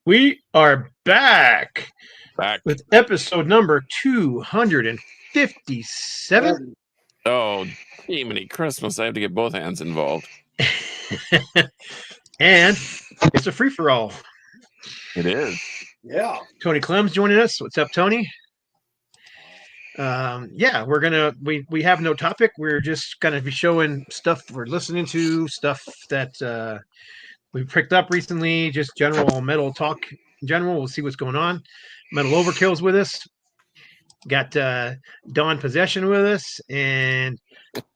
We are back Back. with episode number 257. Oh, many Christmas. I have to get both hands involved. And it's a free for all. It is. Yeah. Tony Clem's joining us. What's up, Tony? Yeah, we have no topic. We're just gonna be showing stuff we're listening to, stuff that we picked up recently, just general metal talk in general. We'll see what's going on. Metal Overkill's with us. Got Dawn Possession with us, and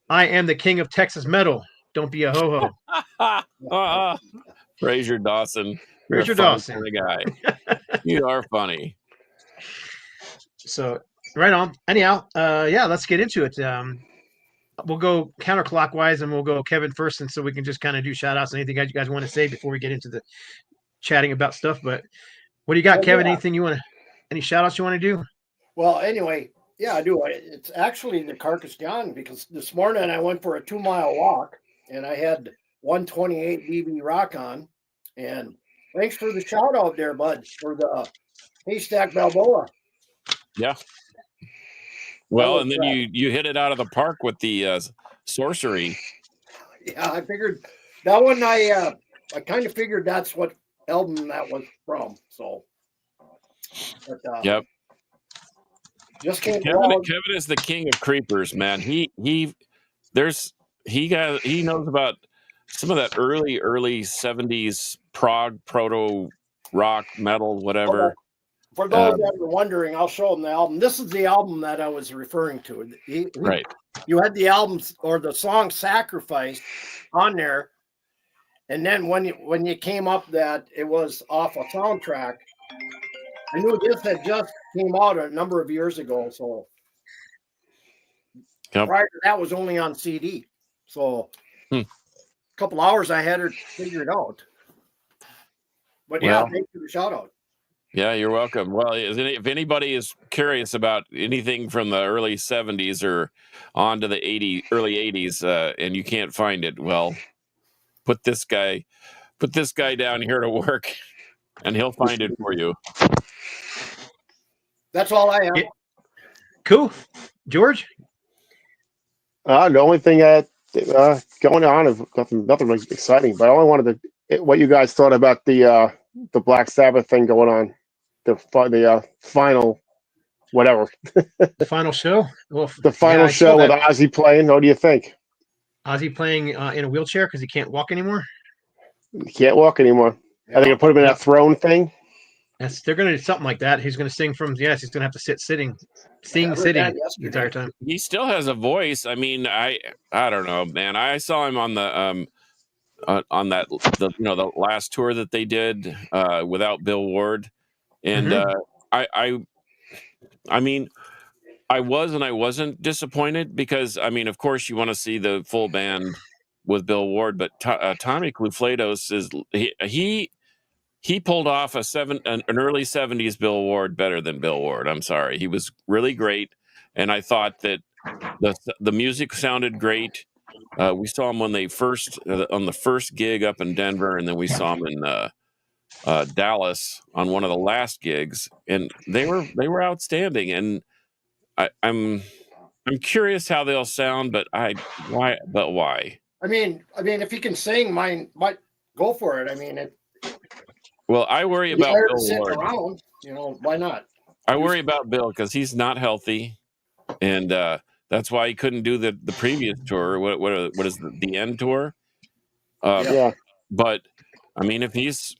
I am the king of Texas metal. Don't be a ho ho. Fraser Dawson. Fraser Dawson. The guy. You are funny. So right on. Anyhow, yeah, let's get into it. We'll go counterclockwise, and we'll go Kevin first, and so we can just kind of do shout outs. Anything you guys want to say before we get into the chatting about stuff. But what do you got, Kevin? Yeah. Anything you want to? Any shout outs you want to do? Well, anyway, yeah, I do. It's actually the Carcass John, because this morning I went for a 2-mile walk and I had 128 BB rock on. And thanks for the shout out there, bud, for the Haystack Balboa. Yeah. Well, and then you hit it out of the park with the sorcery. Yeah, I figured that one. I kind of figured that's what album that was from. So, but, yep. Just came Kevin is the king of creepers, man. He knows about some of that early 70s prog proto rock metal whatever. For those that are wondering, I'll show them the album. This is the album that I was referring to. Right. You had the albums or the song "Sacrifice" on there, and then when you came up that it was off a soundtrack, I knew this had just came out a number of years ago. So prior to that was only on CD. So a couple hours I had her figured out. But yeah, thanks for the shout out. Yeah, you're welcome. Well, if anybody is curious about anything from the early 70s or on to the early 80s, and you can't find it, well, put this guy down here to work, and he'll find it for you. That's all I have. Yeah. Cool, George. The only thing going on is nothing really exciting, but I only wanted to what you guys thought about the Black Sabbath thing going on. The final whatever. The final show? Well, the final show with Ozzy playing. What do you think? Ozzy playing in a wheelchair because he can't walk anymore? He can't walk anymore. Yeah. Are they going to put him in that throne thing? They're going to do something like that. He's going to sing from, he's going to have to sitting the entire time. He still has a voice. I mean, I don't know, man. I saw him on the the last tour that they did without Bill Ward. And I mean, I was and I wasn't disappointed because, I mean, of course, you want to see the full band with Bill Ward, but Tommy Cluflados he pulled off an early 70s Bill Ward better than Bill Ward. I'm sorry. He was really great. And I thought that the music sounded great. We saw him when they on the first gig up in Denver, and then we saw him in Dallas on one of the last gigs, and they were outstanding. And I'm curious how they'll sound, but why? I mean, if he can sing, might go for it. I mean, well, I worry about Bill Ward. Around, why not? I worry about Bill because he's not healthy, and that's why he couldn't do the previous tour. What is the end tour? Yeah. But I mean, if he's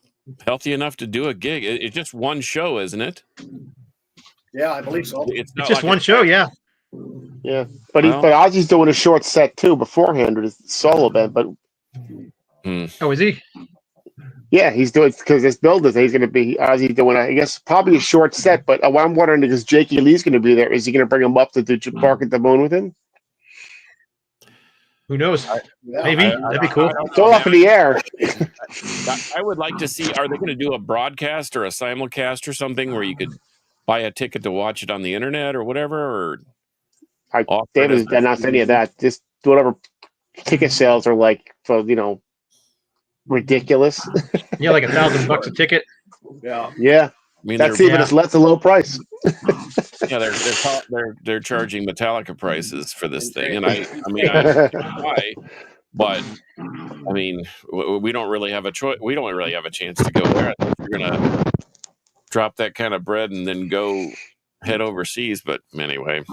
healthy enough to do a gig, it's just one show, isn't it? Yeah, I believe so. It's just like one show, yeah. Yeah, but Ozzy's doing a short set too beforehand with his solo band. But Oh, is he? Yeah, he's doing because this build is he's going to be Ozzy doing I guess probably a short set. But what I'm wondering is Jakey Lee's going to be there. Is he going to bring him up to do Bark at the Moon with him? Who knows? Maybe. That'd be cool. It's all up in the air. I would like to see, are they going to do a broadcast or a simulcast or something where you could buy a ticket to watch it on the internet or whatever? Or David's announced any of that. Just whatever ticket sales are like for, ridiculous. Yeah, like $1,000 a ticket. Yeah. Yeah, I mean, that's they're even that's a low price. yeah, they're charging Metallica prices for this thing, and I mean, why? But I mean, we don't really have a choice. We don't really have a chance to go there unless you're gonna drop that kind of bread and then go head overseas. But anyway,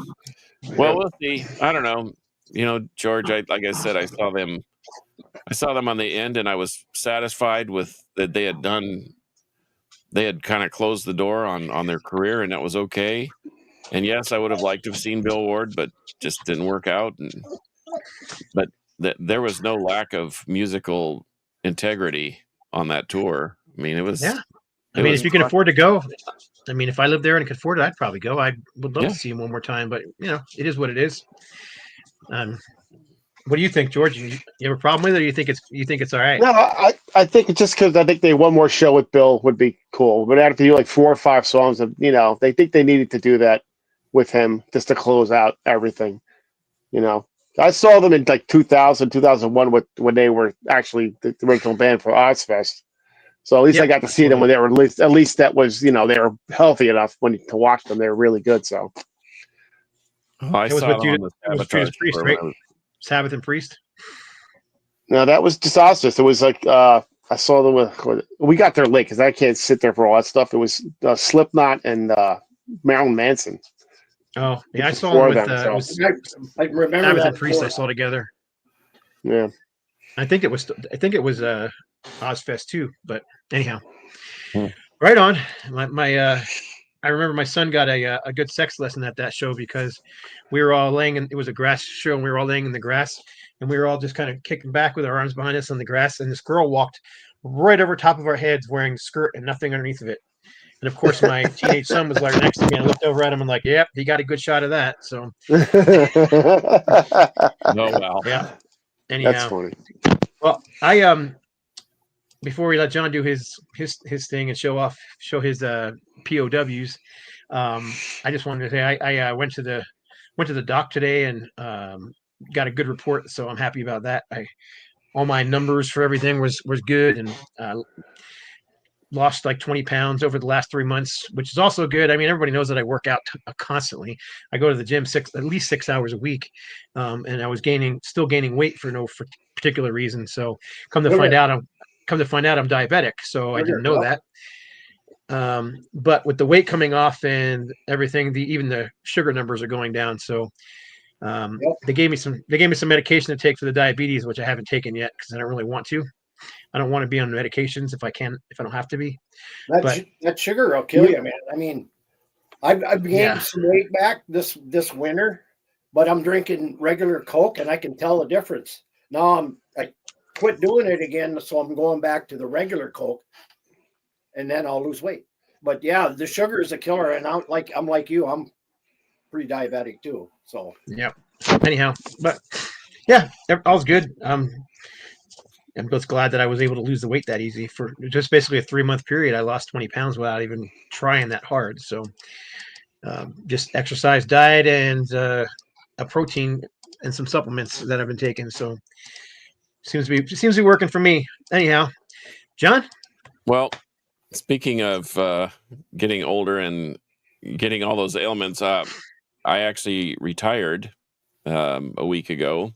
well, we'll see. I don't know. You know, George, like I said, I saw them on the end, and I was satisfied with that they had done. They had kind of closed the door on their career, and that was okay. And yes, I would have liked to have seen Bill Ward, but just didn't work out. But there was no lack of musical integrity on that tour. I mean, it was. Yeah. It I mean, was if you can fun. afford to go, I mean, if I lived there and could afford it, I'd probably go. I would love Yeah. to see him one more time, but you know, it is what it is. What do you think, George? You have a problem with it, or you think it's all right? No, I think it's just because I think one more show with Bill would be cool. But after you like 4 or 5 songs, of they think they needed to do that with him just to close out everything. You know, I saw them in like 2000, 2001 when they were actually the original band for Ozfest. So at least I got to see them when they were at least that was they were healthy enough to watch them. They were really good. So I saw them on the Sabotage Priest, tour right? Sabbath and Priest. No, that was just Ozfest. It was like I saw them with. We got there late because I can't sit there for all that stuff. It was Slipknot and Marilyn Manson. Oh yeah, I saw them with. So. I remember Sabbath that and Priest. tour. I saw together. Yeah, I think it was Ozfest too. But anyhow, Hmm. right on. I remember my son got a good sex lesson at that show because we were all laying in. It was a grass show, and we were all laying in the grass, and we were all just kind of kicking back with our arms behind us on the grass. And this girl walked right over top of our heads wearing a skirt and nothing underneath of it. And of course, my teenage son was like next to me. And I looked over at him and like, yep, he got a good shot of that. So, oh well, yeah. Anyhow, that's funny. Well, I before we let John do his thing and show his POWs, I just wanted to say I went to the doc today and got a good report, so I'm happy about that. All my numbers for everything was good, and lost like 20 pounds over the last 3 months, which is also good. I mean, everybody knows that I work out constantly. I go to the gym at least 6 hours a week, and I was still gaining weight for no particular reason. So come to find out, I'm diabetic. So I didn't know that. But with the weight coming off and everything, even the sugar numbers are going down. So they gave me some medication to take for the diabetes, which I haven't taken yet because I don't really want to. I don't want to be on medications if I don't have to be. That sugar will kill you, man. I mean, I've gained some weight back this winter, but I'm drinking regular Coke and I can tell the difference. Now I quit doing it again, so I'm going back to the regular Coke, and then I'll lose weight. But yeah, the sugar is a killer, and I'm like you, I'm pretty diabetic too. So yeah. Anyhow, but yeah, all's good. I'm just glad that I was able to lose the weight that easy for just basically a 3-month period. I lost 20 pounds without even trying that hard. So just exercise, diet, and a protein and some supplements that I've been taking. So seems to be working for me. Anyhow, John. Well, speaking of getting older and getting all those ailments up, I actually retired a week ago.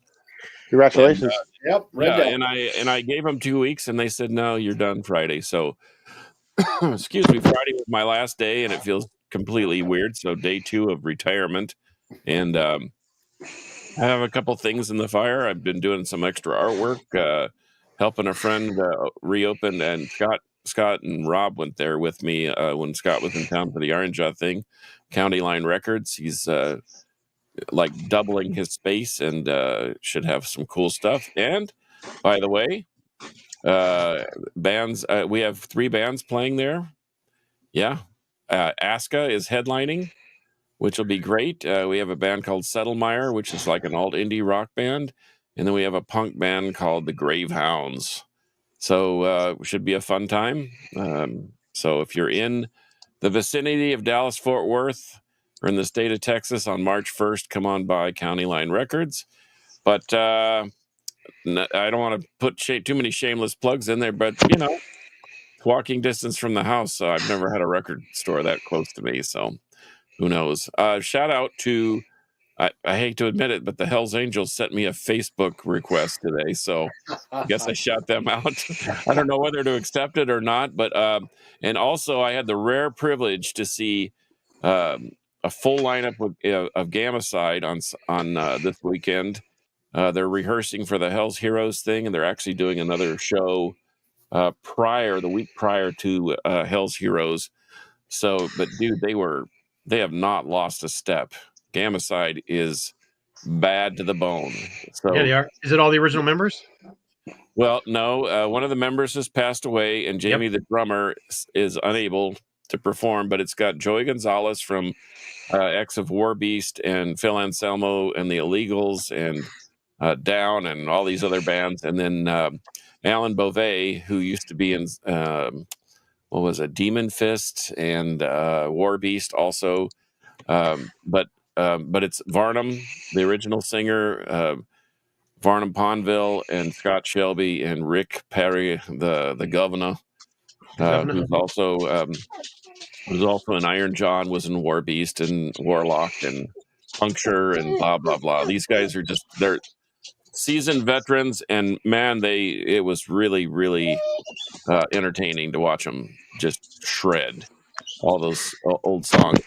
Congratulations! And, and I gave them 2 weeks, and they said, "No, you're done Friday." So, excuse me, Friday was my last day, and it feels completely weird. So, day 2 of retirement, and I have a couple things in the fire. I've been doing some extra artwork, helping a friend reopen, and Scott and Rob went there with me when Scott was in town for the Orange thing. County Line Records. He's like doubling his space and should have some cool stuff. And by the way, bands, we have 3 bands playing there. Yeah. Aska is headlining, which will be great. We have a band called Settlemire, which is like an alt indie rock band. And then we have a punk band called the Grave Hounds. So it should be a fun time. So if you're in the vicinity of Dallas Fort Worth or in the state of Texas on March 1st, come on by County Line Records. But I don't want to put too many shameless plugs in there, but walking distance from the house, so I've never had a record store that close to me. So who knows? Shout out to I hate to admit it, but the Hells Angels sent me a Facebook request today, so I guess I shout them out. I don't know whether to accept it or not, but and also I had the rare privilege to see a full lineup of Gamacide on this weekend. They're rehearsing for the Hell's Heroes thing, and they're actually doing another show the week prior to Hell's Heroes. So, but dude, they have not lost a step. Gamacide is bad to the bone. So Yeah, they are. Is it all the original members? well, no, one of the members has passed away, and Jamie, the drummer, is unable to perform. But it's got Joey Gonzalez from X of War Beast and Phil Anselmo and the Illegals and Down and all these other bands, and then Alan Beauvais, who used to be in what was it, Demon Fist and War Beast also. But it's Varnum, the original singer, Varnum Ponville, and Scott Shelby, and Rick Perry, the governor, who's also in Iron John, was in War Beast and Warlock and Puncture and blah blah blah. These guys are they're seasoned veterans, and man, it was really really entertaining to watch them just shred all those old songs.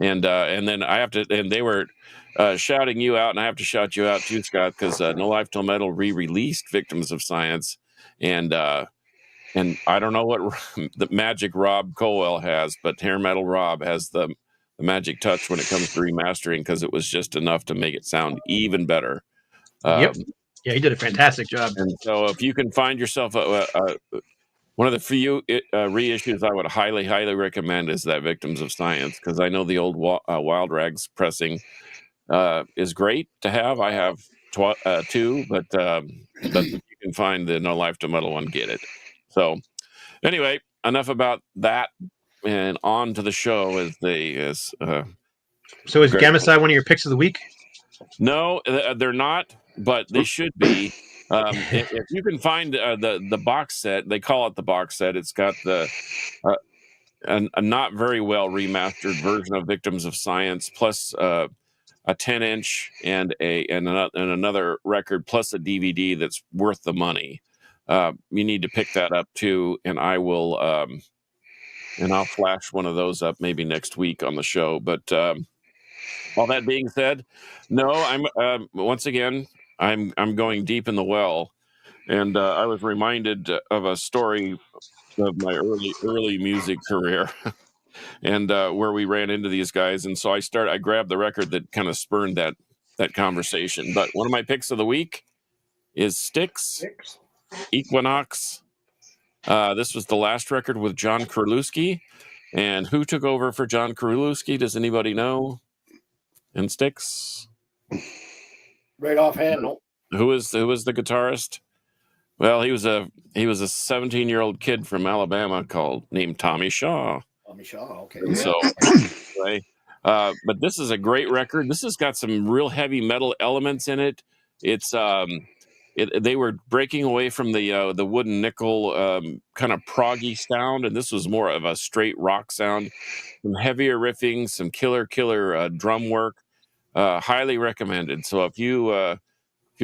And then they were shouting you out, and I have to shout you out too, Scott, because No Life Till Metal re-released Victims of Science, and I don't know what the magic Rob Colwell has, but Hair Metal Rob has the magic touch when it comes to remastering, because it was just enough to make it sound even better. Yep. Yeah, he did a fantastic job. And so if you can find yourself one of the few reissues I would highly, highly recommend is that Victims of Science, because I know the old Wild Rags pressing is great to have. I have two, but if you can find the No Life to Metal one, get it. So anyway, enough about that, and on to the show. So is Gamacide one of your picks of the week? No, they're not, but they should be. If you can find the box set, they call it the box set. It's got a not very well remastered version of Victims of Science, plus a 10-inch and another record, plus a DVD that's worth the money. You need to pick that up too, and I'll flash one of those up maybe next week on the show. But all that being said, no, I'm once again I'm going deep in the well, and I was reminded of a story of my early music career, and where we ran into these guys, and so I grabbed the record that kind of spurned that conversation. But one of my picks of the week is Styx, Equinox. This was the last record with John Kurlewski, and who took over for John Kurlewski? Does anybody know? In Styx, Right offhand, no. Who was the guitarist? Well, he was a 17-year-old kid from Alabama named Tommy Shaw. Tommy Shaw, okay. So, anyway, but this is a great record. This has got some real heavy metal elements in it. It's they were breaking away from the wooden nickel kind of proggy sound, and this was more of a straight rock sound. Some heavier riffing, some killer drum work. Highly recommended. So if you're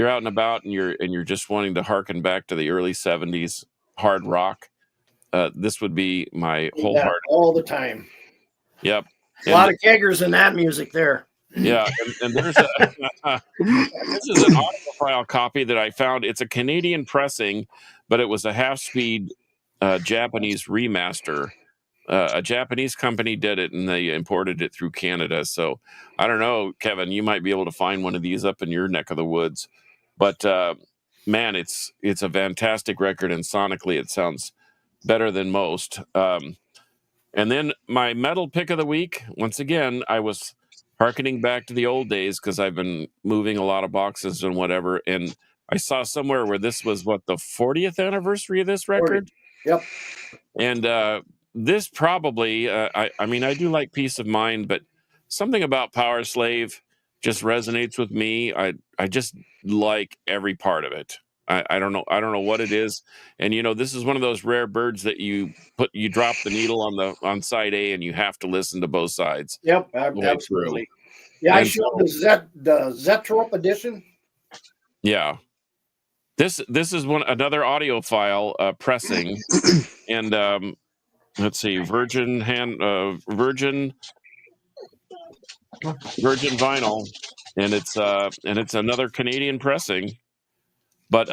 out and about and you're just wanting to harken back to the early '70s hard rock, this would be my wholehearted all the time. Yep, a lot of keggers in that music there. Yeah, and there's this is an audiophile copy that I found. It's a Canadian pressing, but it was a half-speed Japanese remaster. A Japanese company did it, and they imported it through Canada. So I don't know, Kevin, you might be able to find one of these up in your neck of the woods. But man, it's a fantastic record, and sonically it sounds better than most. And then my metal pick of the week, once again, I was harkening back to the old days because I've been moving a lot of boxes and whatever. And I saw somewhere where this was the 40th anniversary of this record. 40. Yep. And this probably, I mean, I do like Peace of Mind, but something about Power Slave just resonates with me. I just like every part of it. I don't know. I don't know what it is. And this is one of those rare birds that you drop the needle on side A, and you have to listen to both sides Yep, the way through. absolutely. Yeah, I And showed so, the Zetrop edition. yeah, this is another audio file pressing, and let's see, virgin vinyl, and it's another Canadian pressing, but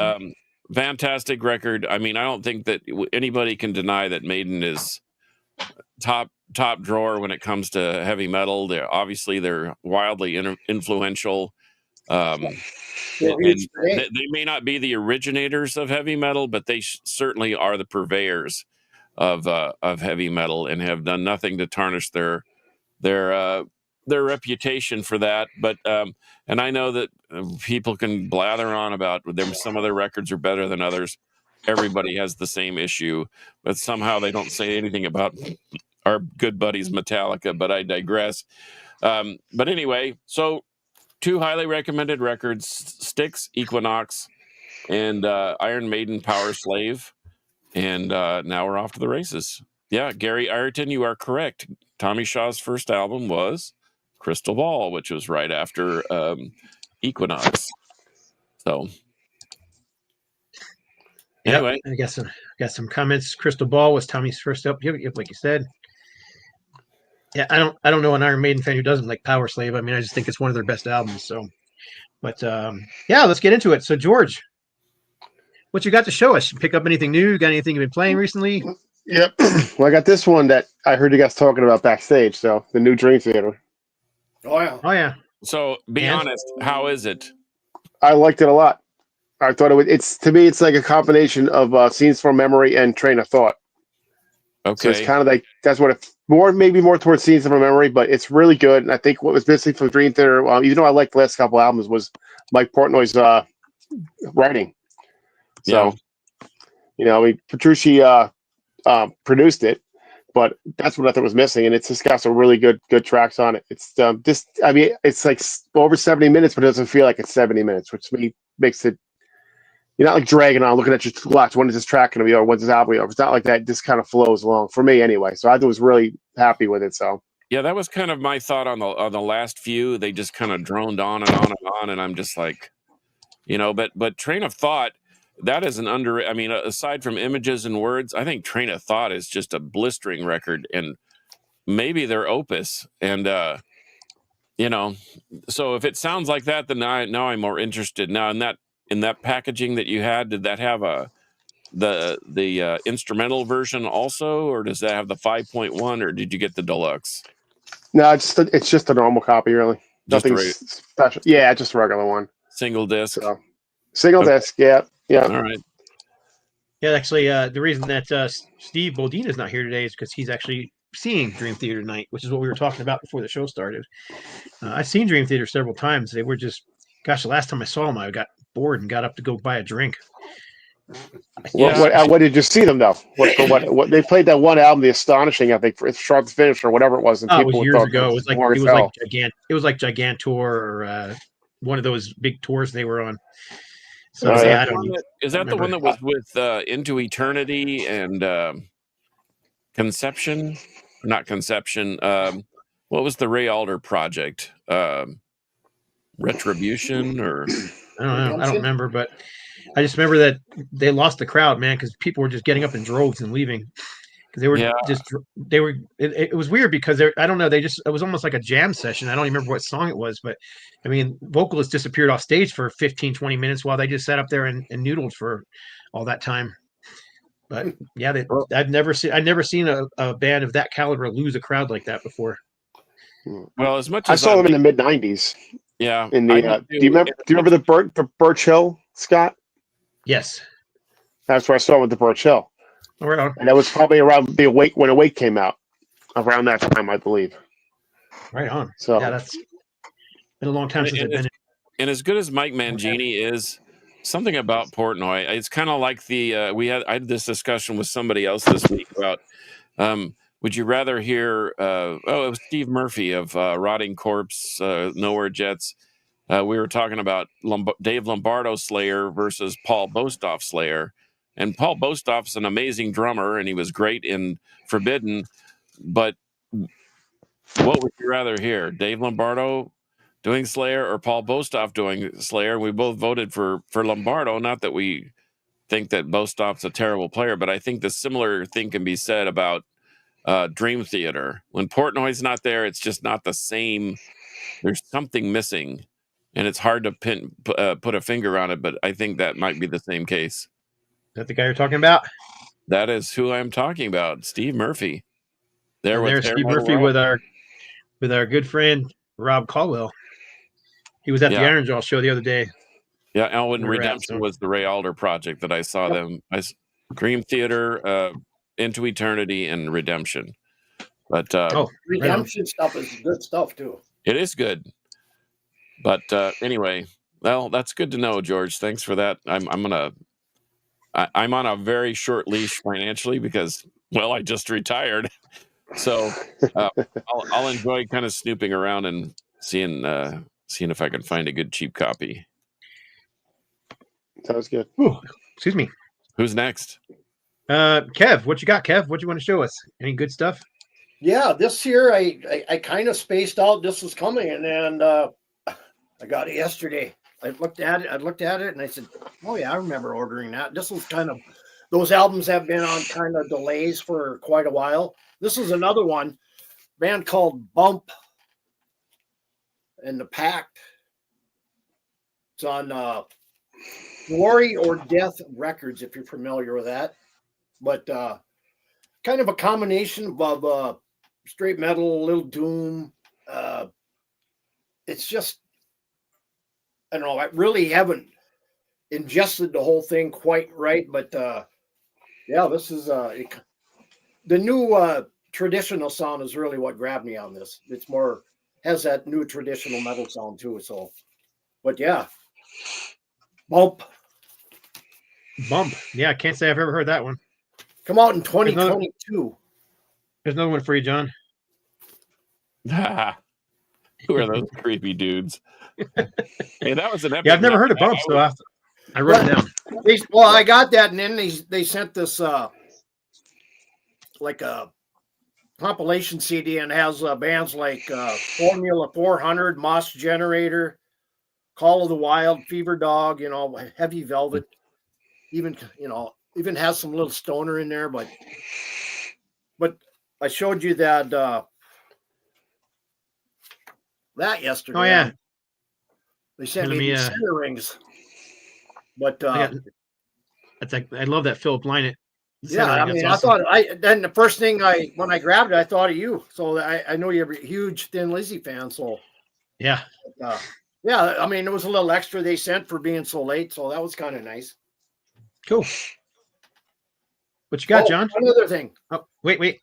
fantastic record. I mean, I don't think that anybody can deny that Maiden is top drawer when it comes to heavy metal. They're wildly influential. Still And huge today. they may not be the originators of heavy metal, but they certainly are the purveyors of heavy metal, and have done nothing to tarnish their reputation for that. But and I know that people can blather on about some of their records are better than others. Everybody has the same issue, but somehow they don't say anything about our good buddies Metallica. But I digress. But anyway, so 2 highly recommended records: Styx, Equinox, and Iron Maiden, Power Slave. And now we're off to the races. Yeah, Gary Ireton, you are correct. Tommy Shaw's first album was Crystal Ball, which was right after Equinox. So anyway, I guess got some comments. Crystal Ball was Tommy's first up. Yep, like you said. Yeah, I don't know an Iron Maiden fan who doesn't like Power Slave. I mean, I just think it's one of their best albums. So, but yeah, let's get into it. So, George, what you got to show us? You pick up anything new? You got anything you've been playing recently? Yep. Well, I got this one that I heard you guys talking about backstage. So the new Dream Theater. Oh yeah. Oh yeah. so be honest, how is it? I liked it a lot. I thought to me, it's like a combination of Scenes from Memory and Train of Thought. So it's Okay. kind of like that's what maybe more towards Scenes from Memory, but it's really good. And I think what was missing from Dream Theater, even though I liked the last couple albums, was Mike Portnoy's writing. So, Petrucci produced it, but that's what I thought was missing. And it's just got some really good tracks on it. It's it's like over 70 minutes, but it doesn't feel like it's 70 minutes, which makes it. You're not like dragging on, looking at your watch. When is this track going to be over? When's this album over? It's not like that. It just kind of flows along for me anyway. So I was really happy with it. So Yeah, that was kind of my thought on the last few. They just kind of droned on and on and on, and I'm just like, but Train of Thought, that is I mean, aside from Images and Words, I think Train of Thought is just a blistering record, and maybe their opus. And so if it sounds like that, then now I'm more interested. Now in that packaging that you had, did that have the instrumental version also, or does that have the 5.1, or did you get the deluxe? no, it's just a normal copy, really. Nothing special. Yeah, just a regular one. Single disc. So, single disc. Yeah. All right. Yeah, actually, the reason that Steve Bodine is not here today is because he's actually seeing Dream Theater tonight, which is what we were talking about before the show started. I've seen Dream Theater several times. They were just, gosh, the last time I saw them, I got bored and got up to go buy a drink. Yeah. What did you see them though? What they played that one album, The Astonishing, I think, for Sharp Finish or whatever it was. And it was years ago. It was like Gigantor or one of those big tours they were on. So Is yeah, that the one that was with Into Eternity and Conception? Not Conception. What was the Ray Alder project? Retribution or I don't know. I don't remember, but I just remember that they lost the crowd, man, because people were just getting up in droves and leaving. Because it was weird because I don't know, it was almost like a jam session. I don't even remember what song it was, but I mean, vocalists disappeared off stage for 15, 20 minutes while they just sat up there and noodled for all that time. But yeah, I've never seen a band of that caliber lose a crowd like that before. Well, as much as I saw them in the mid '90s. Yeah. In the do you remember the Birch Hill, Scott? Yes. That's where I saw them with the Birch Hill. Oh, right on. And that was probably around when Awake came out, around that time, I believe. Right on. So yeah, that's been a long time since I've been in. And as good as Mike Mangini is, something about Portnoy, it's kind of like I had this discussion with somebody else this week about would you rather hear it was Steve Murphy of Rotting Corpse, Nowhere Jets. we were talking about Dave Lombardo Slayer versus Paul Bostoff Slayer. And Paul Bostoff's an amazing drummer, and he was great in Forbidden. But what would you rather hear? Dave Lombardo doing Slayer or Paul Bostoff doing Slayer? We both voted for Lombardo. Not that we think that Bostoff's a terrible player, but I think the similar thing can be said about Dream Theater. When Portnoy's not there, it's just not the same. There's something missing, and it's hard to put a finger on it, but I think that might be the same case. Is that the guy you're talking about? That is who I'm talking about, Steve Murphy. There's Steve Murphy with our good friend Rob Caldwell. He was at the Iron Jaw show the other day. Yeah, Elwin Redemption was the Ray Alder project that I saw them. Dream Theater, Into Eternity, and Redemption. But Redemption stuff is good stuff too. It is good. But anyway, well, that's good to know, George. Thanks for that. I'm on a very short leash financially because, well, I just retired. So I'll enjoy kind of snooping around and seeing if I can find a good cheap copy. Sounds good. Ooh, excuse me. Who's next? Kev, what you got, Kev? What do you want to show us? Any good stuff? Yeah, this year I kind of spaced out this was coming, and then I got it yesterday. I looked at it, and I said, "Oh yeah, I remember ordering that." This was kind of those albums have been on kind of delays for quite a while. This is another one, band called Bump and the Pact. It's on Glory or Death Records, if you're familiar with that. But kind of a combination of straight metal, a little doom. It's just, I don't know, I really haven't ingested the whole thing quite right. But yeah, this is the new traditional sound is really what grabbed me on this. It's more, has that new traditional metal sound too. So, but yeah. Bump. Yeah, I can't say I've ever heard that one. Come out in 2022. There's another one for you, John. Who are those creepy dudes? Hey, that was an epic. Yeah, I've never heard of Bump, so I wrote it down. Well, I got that, and then they sent this like a compilation CD, and has bands like Formula 400, Moss Generator, Call of the Wild, Fever Dog, Heavy Velvet, even has some little stoner in there, but I showed you that yesterday. Oh yeah, they sent me these center rings, but that's like, I love that Philip Lynott. Yeah, I mean, awesome. Then the first thing when I grabbed it, I thought of you. So I know you're a huge Thin Lizzy fan. So yeah. Yeah, I mean, it was a little extra they sent for being so late, so that was kind of nice. Cool. What you got, John? One other thing. Oh, wait.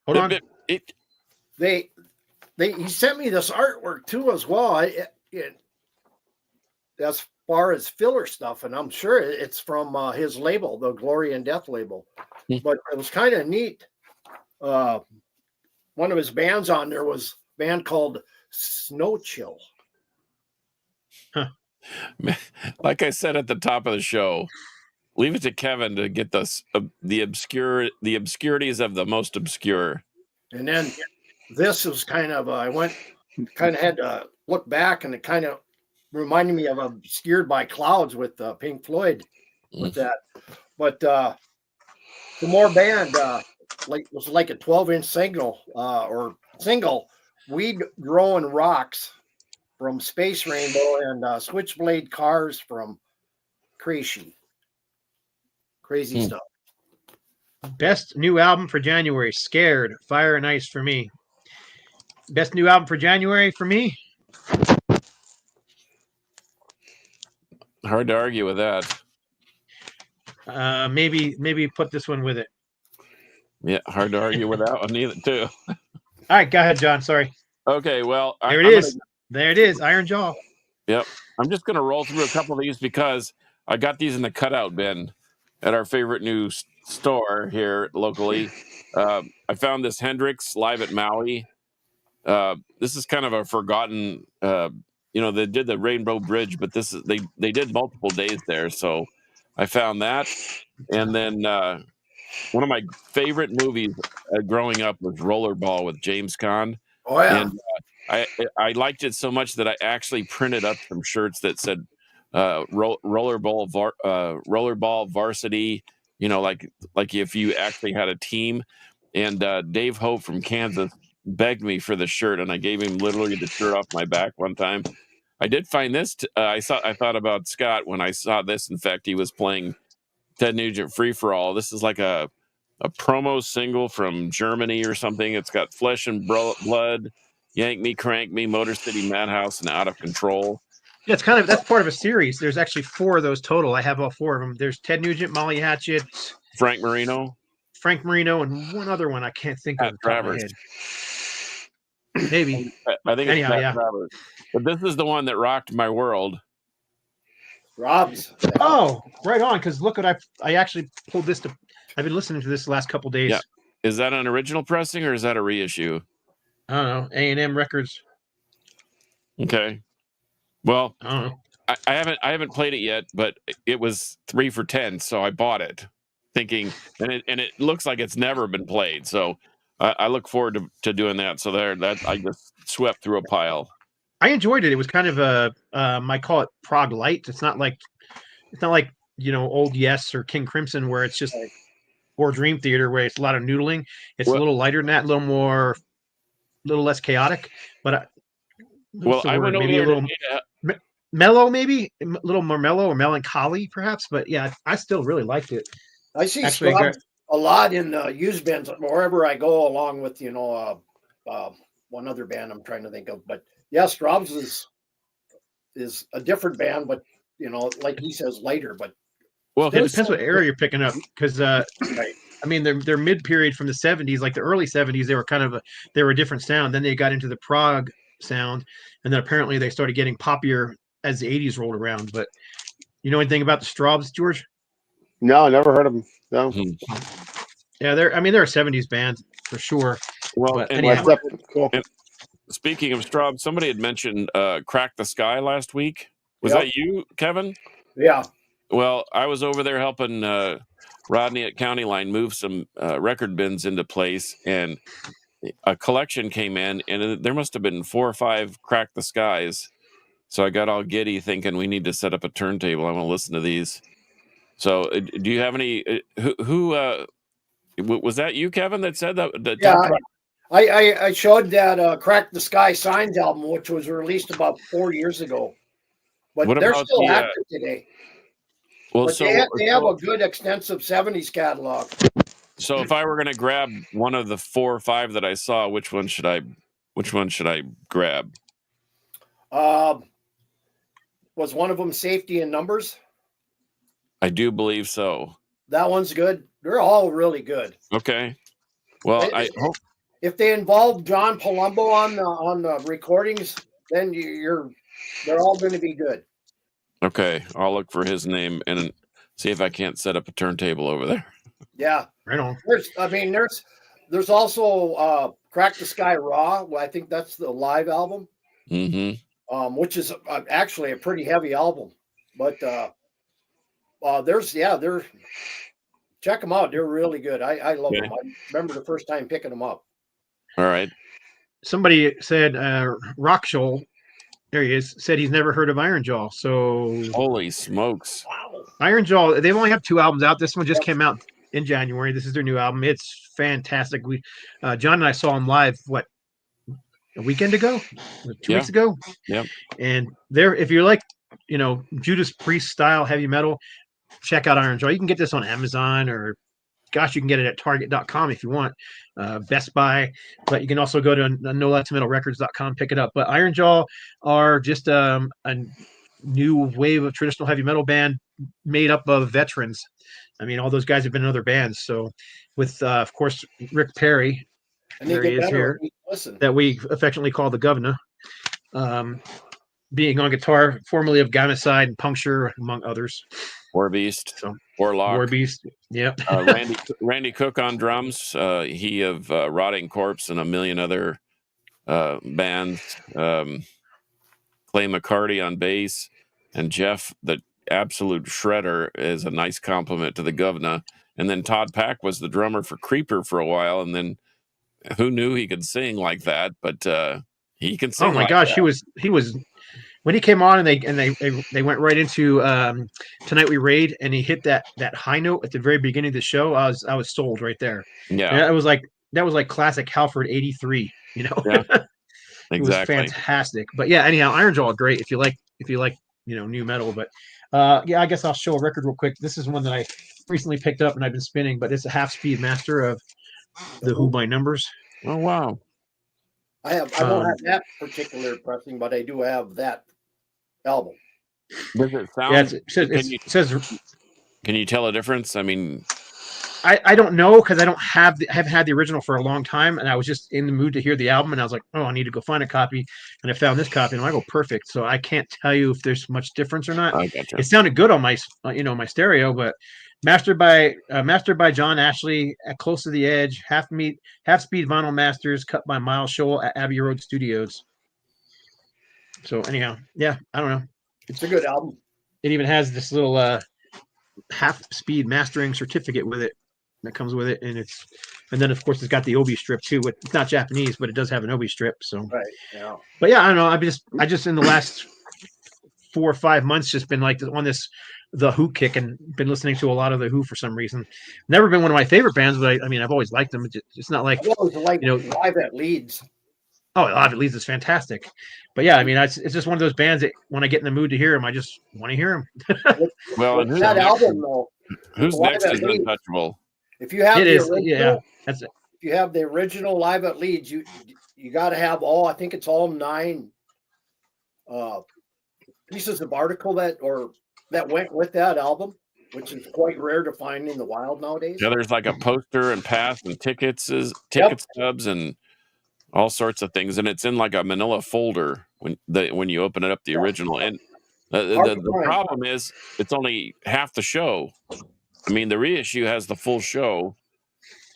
Hold on. He sent me this artwork too as well. As far as filler stuff, and I'm sure it's from his label, the Glory and Death label. But it was kind of neat. One of his bands on there was a band called Snow Chill. Huh. Like I said at the top of the show, leave it to Kevin to get the obscurities of the most obscure. And then this was kind of I had to look back, and it kind of reminded me of Obscured by Clouds with Pink Floyd with that. But the more band was like a 12-inch single, Weed Growing Rocks from Space Rainbow, and Switchblade Cars from Crazy stuff. Best new album for January, Scared, Fire and Ice for me. Best new album for January for me. Hard to argue with that. Maybe put this one with it. Yeah, hard to argue with that one either too. All right, go ahead, John. Sorry. Okay, well, there it is, Iron Jaw. Yep, I'm just gonna roll through a couple of these because I got these in the cutout bin at our favorite new store here locally. I found this Hendrix live at Maui. This is kind of a forgotten they did the Rainbow Bridge, but they did multiple days there, so I found that. And then one of my favorite movies growing up was Rollerball with James Caan. Oh yeah. And I liked it so much that I actually printed up some shirts that said rollerball varsity, like if you actually had a team. And Dave Hope from Kansas begged me for the shirt, and I gave him literally the shirt off my back one time. I did find this. I thought about Scott when I saw this. In fact, he was playing Ted Nugent Free for All. This is like a promo single from Germany or something. It's got Flesh and Blood, Yank Me, Crank Me, Motor City Madhouse, and Out of Control. Yeah, that's part of a series. There's actually 4 of those total. I have all 4 of them. There's Ted Nugent, Molly Hatchet, Frank Marino, and one other one I can't think of. Pat off the top of my Travers. head. Maybe. I think it's Anyhow, Pat yeah. Travers. But this is the one that rocked my world. Rob's. Oh, right on. Because look what I actually pulled this to. I've been listening to this the last couple days. Yeah. Is that an original pressing or is that a reissue? I don't know. A&M Records. Okay. Well, I don't know. I haven't played it yet, but it was 3 for $10, so I bought it, thinking, and it looks like it's never been played. So I look forward to doing that. So I just swept through a pile. I enjoyed it. It was kind of I call it prog light. It's not like old Yes or King Crimson where it's just or Dream Theater where it's a lot of noodling. It's a little lighter than that, a little less chaotic. But I went over maybe there a little mellow, maybe a little more mellow or melancholy, perhaps. But yeah, I still really liked it. I see Scrubs a lot in used bins wherever I go, along with one other band I'm trying to think of. But yeah, Scrubs is a different band, but like he says, lighter. But it depends what era you're picking up, because right. I mean, their mid period from the 70s, like the early 70s, they were a different sound. Then they got into the prog sound, and then apparently they started getting poppier as the 80s rolled around. But you know anything about the Straubs, George? No, never heard of them. No. Yeah, they're a 70s band for sure. Well, cool. And speaking of Straub, somebody had mentioned Crack the Sky last week. Was that you, Kevin? Yeah. Well, I was over there helping Rodney at County Line move some record bins into place, and a collection came in, and there must have been 4 or 5 Crack the Skies. So I got all giddy thinking we need to set up a turntable. I want to listen to these. So do you have any, who was that you, Kevin, that said that? Yeah, I showed that Crack the Sky Signs album, which was released about 4 years ago. But they're still active today. Well, but they have a good extensive 70s catalog. So if I were going to grab one of the 4 or 5 that I saw, which one should I grab? Was one of them Safety in Numbers? I do believe so. That one's good. They're all really good. Okay. Well, I hope if they involve John Palumbo on the recordings, then they're all going to be good. Okay, I'll look for his name and see if I can't set up a turntable over there. Yeah, right on. There's also Crack the Sky Raw. Well, I think that's the live album. Mm-hmm. Which is actually a pretty heavy album, but check them out. They're really good. I love them. I remember the first time picking them up. All right. Somebody said Rockshole, there he is, said he's never heard of Iron Jaw. So holy smokes. Wow. Iron Jaw, they only have 2 albums out. This one just came out in January. This is their new album. It's fantastic. We John and I saw them live, a weekend ago? 2 weeks ago? Yep. And if you're like, Judas Priest style heavy metal, check out Iron Jaw. You can get this on Amazon, or gosh, you can get it at target.com if you want, Best Buy, but you can also go to nolessmetalrecords.com, pick it up. But Iron Jaw are just a new wave of traditional heavy metal band made up of veterans. I mean, all those guys have been in other bands. So with, of course, Rick Perry, there he is here, that we affectionately call the Governor, being on guitar, formerly of Gamicide and Puncture, among others. War Beast, so, Warlock. War Beast, yep. Randy Cook on drums. He of Rotting Corpse and a million other bands. Clay McCarty on bass, and Jeff, the absolute shredder, is a nice compliment to the governor. And then Todd Pack was the drummer for Creeper for a while, and then who knew he could sing like that? But he can sing. Oh my like gosh, that. he was when he came on and they went right into Tonight We Raid, and he hit that high note at the very beginning of the show. I was sold right there. Yeah, And that was like classic Halford '83. You know, yeah, it was exactly. fantastic. But yeah, anyhow, Iron Jaw great if you like new metal. But yeah, I guess I'll show a record real quick. This is one that I recently picked up and I've been spinning, but it's a half speed master of the Who by Numbers. Oh wow! I don't have that particular pressing, but I do have that album. Does it sound? Yeah, it says. Can you tell a difference? I mean, I don't know because I haven't had the original for a long time, and I was just in the mood to hear the album, and I was like, oh, I need to go find a copy, and I found this copy, and I go perfect. So I can't tell you if there's much difference or not. I gotcha. It sounded good on my my stereo, but mastered by John Ashley at Close to the Edge, half speed vinyl masters cut by Miles Scholl at Abbey Road Studios. So anyhow, yeah, I don't know. It's a good album. It even has this little half speed mastering certificate with it that comes with it, and then of course it's got the Obi strip too. It's not Japanese, but it does have an Obi strip. So right, yeah. But yeah, I don't know. I just in the last 4 or 5 months just been like on the Who kick and been listening to a lot of the Who for some reason. Never been one of my favorite bands, but I mean I've always liked them. It's not like I always like Live at Leeds. Oh, Live at Leeds is fantastic. But yeah, I mean it's just one of those bands that when I get in the mood to hear them, I just want to hear them. Well, and that album though. Who's next is Untouchable. If you have that's it. If you have the original Live at Leeds, you got to have I think it's all 9 pieces of article that went with that album, which is quite rare to find in the wild nowadays. Yeah, there's like a poster and pass and ticket stubs and all sorts of things, and it's in like a manila folder when you open it up, the original. And the problem is it's only half the show. I mean, the reissue has the full show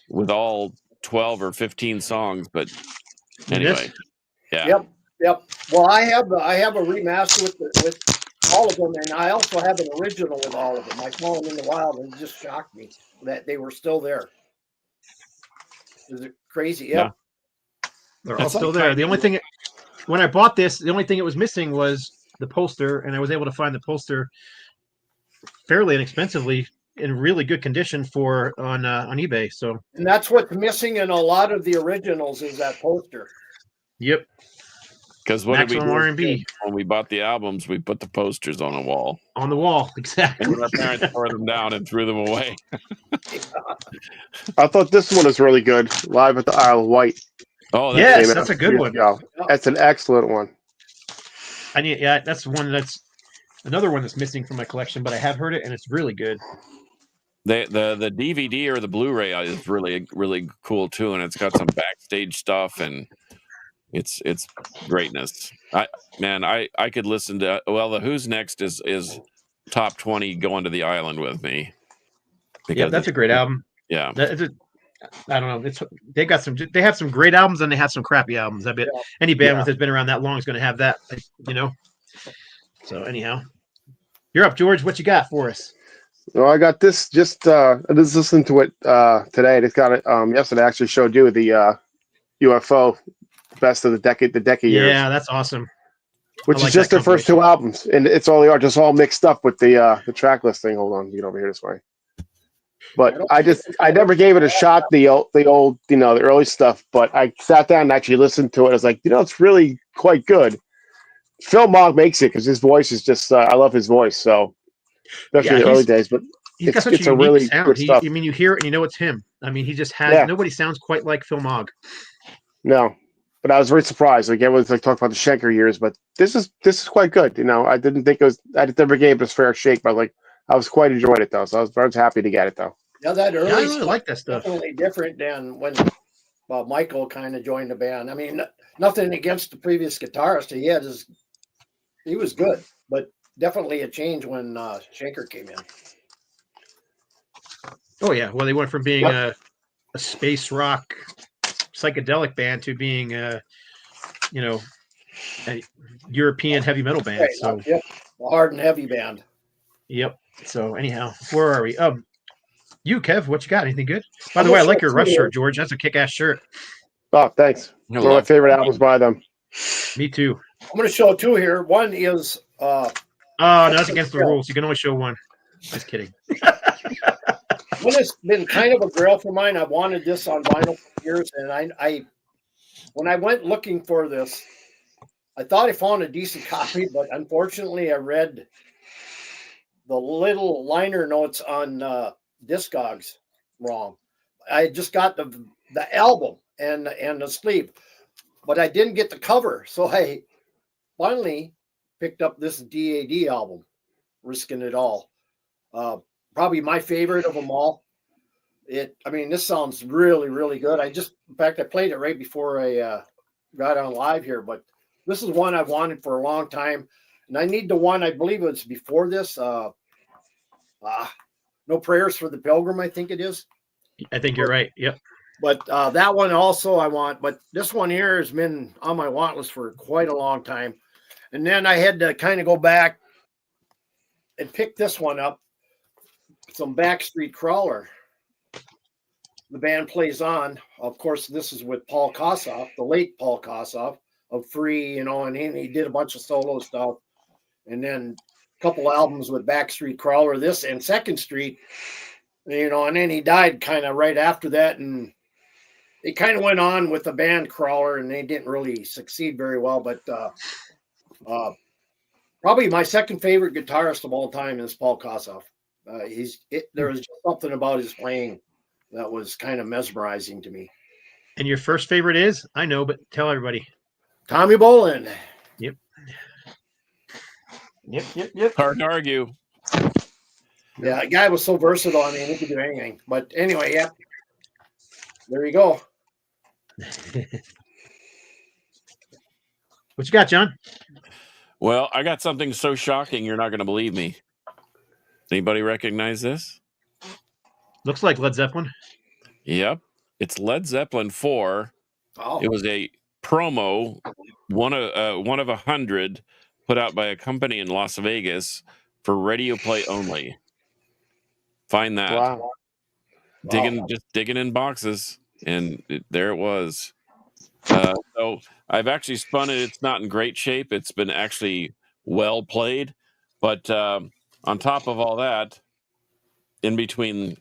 with all 12 or 15 songs, but anyway, yeah. Yep. Well, I have a remaster with all of them, and I also have an original with all of them. I saw them in the wild, and it just shocked me that they were still there. Is it crazy? Yeah. They're all still there. The only thing when I bought this, the only thing it was missing was the poster, and I was able to find the poster fairly inexpensively in really good condition on eBay. So, and that's what's missing in a lot of the originals is that poster. Yep. Because what did we do R&B. when we bought the albums? We put the posters on a wall. On the wall, exactly. And our parents tore them down and threw them away. I thought this one was really good. Live at the Isle of Wight. Oh, yes, that's a good one. That's an excellent one. That's another one that's missing from my collection, but I have heard it and it's really good. The DVD or the Blu-ray is really, really cool too, and it's got some backstage stuff and it's greatness. I could listen to the Who's Next is top 20 going to the island with me. Yeah, that's a great album. Yeah, I don't know. They have some great albums and they have some crappy albums. I bet any band that's been around that long is going to have that. So anyhow, you're up, George. What you got for us? Well, I got this. I just listened to it today. I just got it yesterday. I actually showed you the UFO best of the decade years. Yeah, that's awesome. Which is just their first 2 albums, and it's all they are, just all mixed up with the track listing. Hold on, get over here this way. But I never gave it a shot, the old, the early stuff. But I sat down and actually listened to it. I was like, it's really quite good. Phil Mogg makes it because his voice is just, I love his voice. So especially in the early days, but he's got such a really sound. Good I mean, you hear it and you know it's him. I mean, he just has nobody sounds quite like Phil Mogg. No, but I was very surprised. Like everyone's like talking about the Schenker years, but this is quite good. I didn't think it was. I never gave it a fair shake, but I was quite enjoying it though. So I was happy to get it though. Yeah, that early I really like that stuff. Definitely different than when Michael kind of joined the band. I mean, nothing against the previous guitarist. He was good, but definitely a change when Schenker came in. Oh yeah, well they went from being a space rock psychedelic band to being a European heavy metal band. Right, So, yep, a hard and heavy band. yep. So anyhow, where are we? You, Kev, what you got? Anything good? By I'm the way, I gonna like show your two Rush here. shirt, George. That's a kick-ass shirt. Oh, thanks. I One of my love favorite albums by them. Me too. I'm going to show two here. One is Oh, no, that's against the rules. You can only show one. Just kidding. one has been kind of a grail for mine. I wanted this on vinyl for years, and I when I went looking for this, I thought I found a decent copy, but unfortunately, I read the little liner notes on Discogs wrong. I just got the album and the sleeve, but I didn't get the cover, so I finally picked up this DAD album, Risking It All. Probably my favorite of them all. I mean, this sounds really, really good. In fact, I played it right before I got on live here, but this is one I've wanted for a long time. And I need the one, I believe it was before this. No Prayers for the Pilgrim, I think it is. I think you're right. Yep. But that one also I want. But this one here has been on my want list for quite a long time. And then I had to kind of go back and pick this one up. Some Backstreet Crawler. The band plays on. Of course, this is with Paul Kossoff, the late Paul Kossoff of Free, and he did a bunch of solo stuff. And then a couple albums with Backstreet Crawler, this and Second Street, and then he died kind of right after that. And it kind of went on with the band Crawler, and they didn't really succeed very well. But probably my second favorite guitarist of all time is Paul Kossoff. There was just something about his playing that was kind of mesmerizing to me. And your first favorite is? I know, but tell everybody. Tommy Bolin. Yep. Hard to argue. Yeah, that guy was so versatile. I mean, he could do anything. But anyway, yeah. There you go. What you got, John? Well, I got something so shocking you're not going to believe me. Anybody recognize this? Looks like Led Zeppelin. Yep. It's Led Zeppelin 4. Oh. It was a promo, one of 100 put out by a company in Las Vegas for radio play only. Find that. Wow. Just digging in boxes, and there it was. So I've actually spun it. It's not in great shape. It's been actually well played, but on top of all that, in between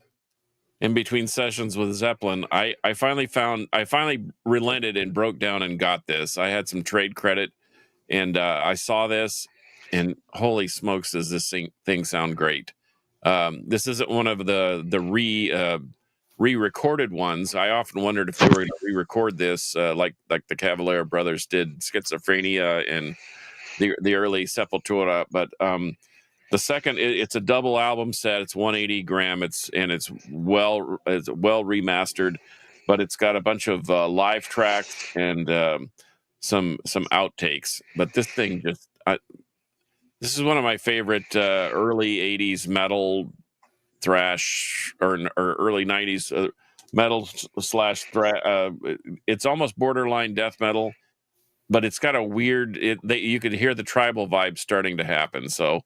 sessions with Zeppelin, I finally relented and broke down and got this. I had some trade credit, and I saw this, and holy smokes, does this thing sound great. This isn't one of the re-recorded ones. I often wondered if they were going to re-record this like the Cavalier brothers did Schizophrenia and the early Sepultura, but the second, it's a double album set. It's 180 gram. It's well remastered, but it's got a bunch of live tracks and some outtakes. But this thing this is one of my favorite early 80s metal thrash or early 90s metal slash thrash. It's almost borderline death metal, but it's got a weird. You could hear the tribal vibe starting to happen. So.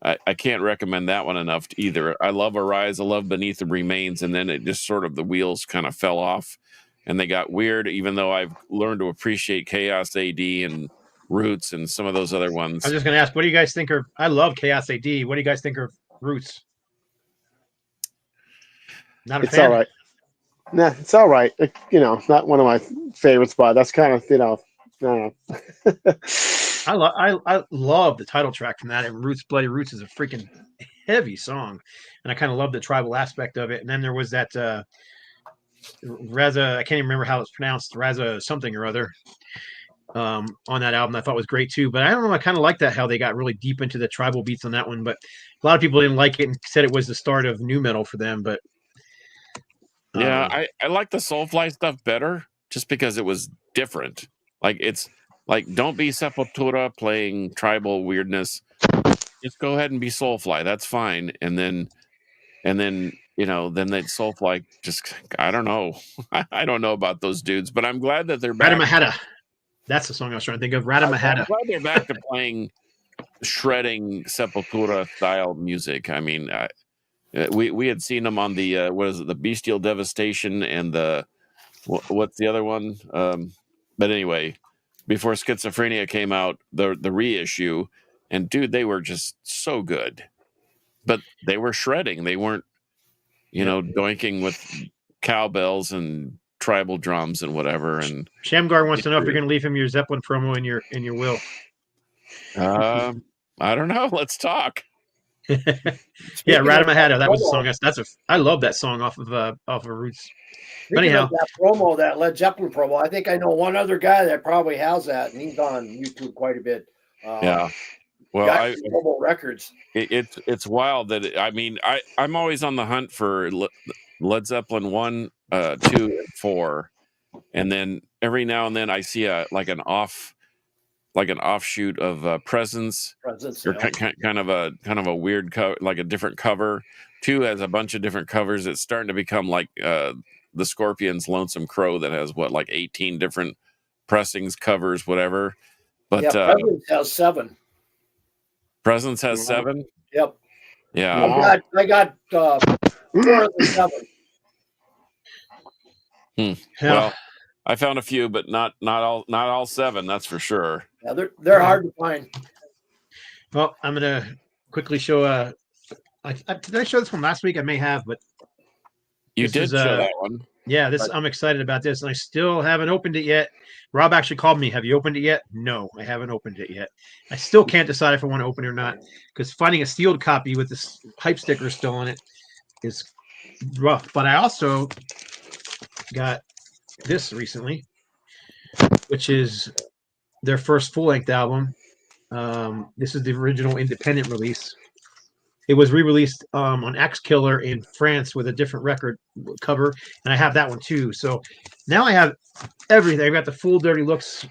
I can't recommend that one enough either. I love Arise. I love Beneath the Remains. And then it just sort of the wheels kind of fell off and they got weird, even though I've learned to appreciate Chaos AD and Roots and some of those other ones. I was just going to ask, what do you guys think I love Chaos AD. What do you guys think of Roots? Not a It's fan? all right. Nah, it's all right. Not one of my favorites, but that's kind of, I don't know. I love the title track from that. And Bloody Roots is a freaking heavy song. And I kind of love the tribal aspect of it. And then there was that Reza, I can't even remember how it's pronounced, Reza something or other on that album. I thought was great too. But I don't know, I kind of like that, how they got really deep into the tribal beats on that one. But a lot of people didn't like it and said it was the start of new metal for them. But yeah, I like the Soulfly stuff better just because it was different. Don't be Sepultura playing tribal weirdness. Just go ahead and be Soulfly. That's fine. And then that Soulfly just, I don't know. I don't know about those dudes, but I'm glad that they're back. Mahata. That's the song I was trying to think of. I'm Ratamahata. glad they're back to playing shredding Sepultura style music. I mean, we had seen them on the what is it, the Bestial Devastation and the what's the other one? But anyway, before Schizophrenia came out, the reissue, and dude, they were just so good. But they were shredding. They weren't, doinking with cowbells and tribal drums and whatever. And Shamgar wants to know if you're going to leave him your Zeppelin promo in your will. I don't know. Let's talk. Yeah, Ratamahata. That was a song. I love that song off of Roots. But anyhow, that promo, that Led Zeppelin promo, I think I know one other guy that probably has that, and he's on YouTube quite a bit. Yeah. Well, promo records. It's wild that I'm always on the hunt for Led Zeppelin 1, 2, and 4, and then every now and then I see an offshoot of Presence, or kind of a weird cover, like a different cover. 2 has a bunch of different covers. It's starting to become like the Scorpions' Lonesome Crow that has 18 different pressings, covers, whatever. But Presence has 7. Presence has 7. Yep. Yeah. I got 4 of the 7. Well, I found a few, but not all 7. That's for sure. Yeah, they're hard to find. Well, I'm gonna quickly show. Did I show this one last week? I may have, but you did show that one. Yeah, I'm excited about this, and I still haven't opened it yet. Rob actually called me. Have you opened it yet? No, I haven't opened it yet. I still can't decide if I want to open it or not, because finding a sealed copy with this hype sticker still on it is rough. But I also got this recently, which is their first full-length album. This is the original independent release. It was re-released on Axe Killer in France with a different record cover, and I have that one too. So now I have everything. I've got the full Dirty Looks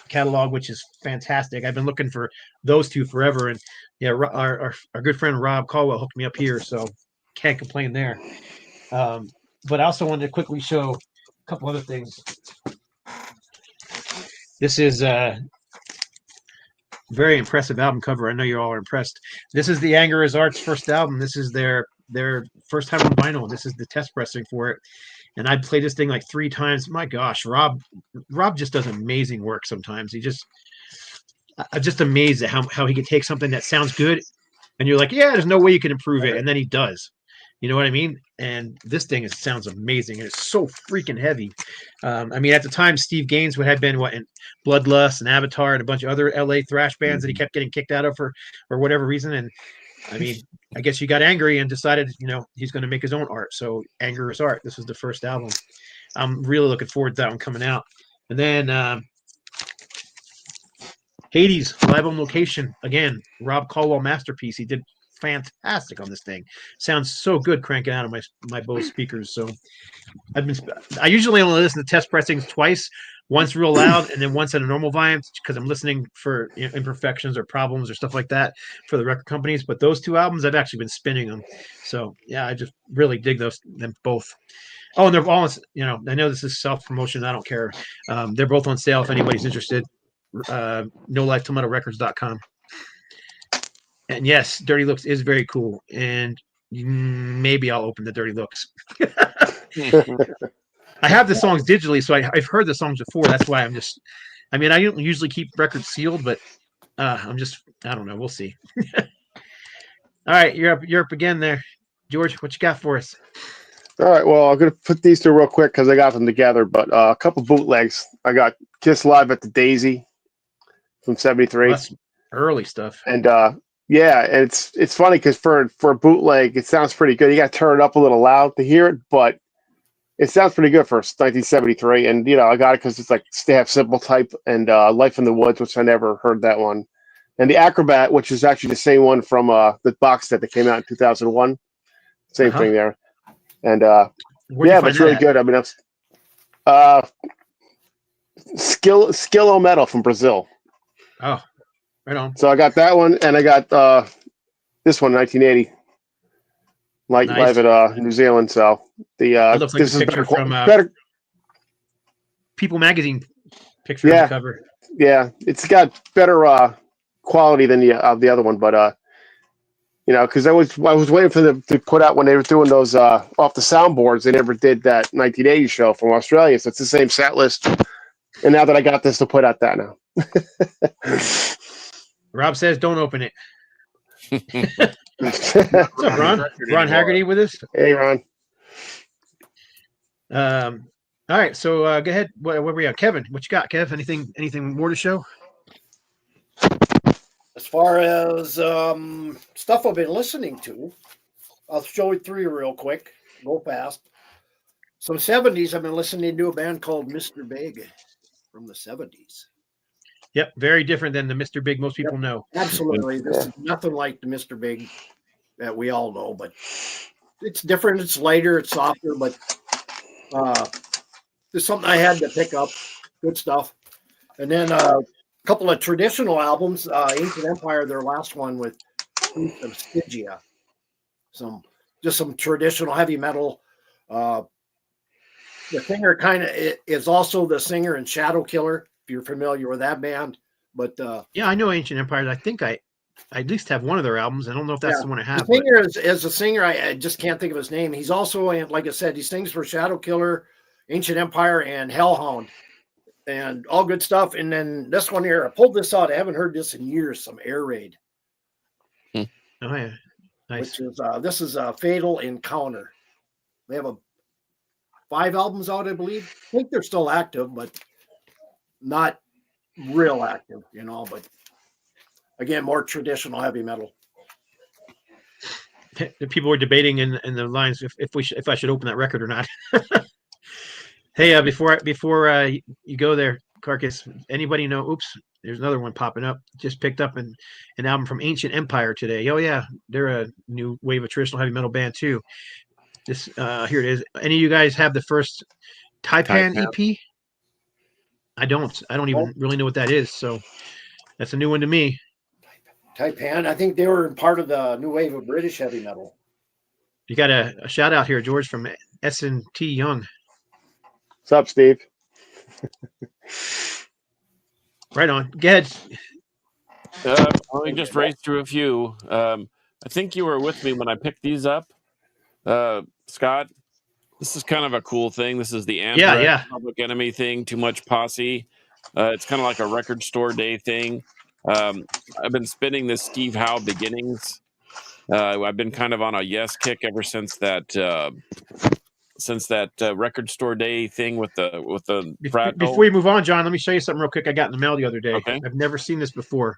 catalog, which is fantastic. I've been looking for those two forever, and yeah, our good friend Rob Caldwell hooked me up here, so can't complain there. But I also wanted to quickly show a couple other things. This is very impressive album cover. I know you all are impressed. This is the Anger is Art's first album. This is their first time on vinyl. This is the test pressing for it. And I played this thing like 3 times. My gosh, Rob just does amazing work sometimes. I'm just amazed at how he can take something that sounds good and you're like, yeah, there's no way you can improve it. And then he does. You know what I mean? And this thing sounds amazing. And it's so freaking heavy. At the time, Steve Gaines had been in Bloodlust and Avatar and a bunch of other LA thrash bands that he kept getting kicked out of for whatever reason. And I guess he got angry and decided, he's going to make his own art. So Anger is Art. This was the first album. I'm really looking forward to that one coming out. And then Hades, Live on Location. Again, Rob Caldwell masterpiece. He did fantastic on this thing. Sounds so good cranking out of my Bose speakers. So I usually only listen to test pressings twice, once real loud and then once at a normal volume, because I'm listening for imperfections or problems or stuff like that for the record companies. But those 2 albums, I've actually been spinning them. So yeah, I just really dig them both. Oh, and they're all, I know this is self-promotion. I don't care. They're both on sale if anybody's interested. NoLifeTomatoRecords.com. And yes, Dirty Looks is very cool. And maybe I'll open the Dirty Looks. I have the songs digitally, so I've heard the songs before. That's why I'm just, I don't usually keep records sealed, but I don't know. We'll see. All right, you're up again there. George, what you got for us? All right, well, I'm going to put these 2 real quick because I got them together, but a couple bootlegs. I got Kiss Live at the Daisy from 73. That's early stuff. And yeah, and it's funny because for a bootleg, it sounds pretty good. You got to turn it up a little loud to hear it, but it sounds pretty good for 1973. And I got it because it's like Stay Have Simple type and Life in the Woods, which I never heard that one, and the Acrobat, which is actually the same one from the box set that came out in 2001. Same thing there, and yeah, but it's really good. That's Skillo Metal from Brazil. Oh. Right on. So I got that one, and I got this one, 1980, live at New Zealand. So it looks like this a picture from better. People Magazine picture on Yeah. the cover. Yeah, it's got better quality than the other one, but because I was waiting for them to put out when they were doing those off the soundboards. They never did that 1980 show from Australia, so it's the same set list. And now that I got this, to put out that now. Rob says, "Don't open it." What's What's up, Ron? Ron Haggerty with us. Hey, Ron. All right, so go ahead. Where we at, Kevin? What you got, Kev? Anything more to show? As far as stuff I've been listening to, I'll show you 3 real quick. Go fast. Some 70s, I've been listening to a band called Mr. Big from the 70s. Yep, very different than the Mr. Big most people know. Absolutely. This is nothing like the Mr. Big that we all know, but it's different. It's lighter, it's softer, but there's something I had to pick up. Good stuff. And then a couple of traditional albums, Ancient Empire, their last one with Priest of Stygia. Just some traditional heavy metal. The singer kind of is also the singer in Shadow Killer, if you're familiar with that band. But yeah, I know Ancient Empire. I think I at least have one of their albums. I don't know if that's the one I have. The singer is a singer. I just can't think of his name. He's also, like I said, he sings for Shadow Killer, Ancient Empire, and Hellhound, and all good stuff. And then this one here, I pulled this out. I haven't heard this in years. Some Air Raid. Oh yeah, nice. Which is this is a Fatal Encounter. They have 5 albums out, I believe. I think they're still active, but not real active, but again, more traditional heavy metal. People were debating in the lines if I should open that record or not. Hey, before you go there, Carcass, anybody know? Oops, there's another one popping up. Just picked up an album from Ancient Empire today. Oh yeah, they're a new wave of traditional heavy metal band too. This here it is. Any of you guys have the first Taipan EP? I don't even really know what that is. So that's a new one to me. Taipan, I think they were part of the new wave of British heavy metal. You got a shout out here, George, from S&T Young. What's up, Steve? Right on. Go ahead. Let me just race through a few. I think you were with me when I picked these up. Scott, this is kind of a cool thing. This is the Anthrax Public Enemy thing, Too Much Posse. It's kind of like a record store day thing. I've been spinning this Steve Howe Beginnings. I've been kind of on a yes kick ever since that record store day thing with the Before you move on, John, let me show you something real quick I got in the mail the other day. Okay. I've never seen this before.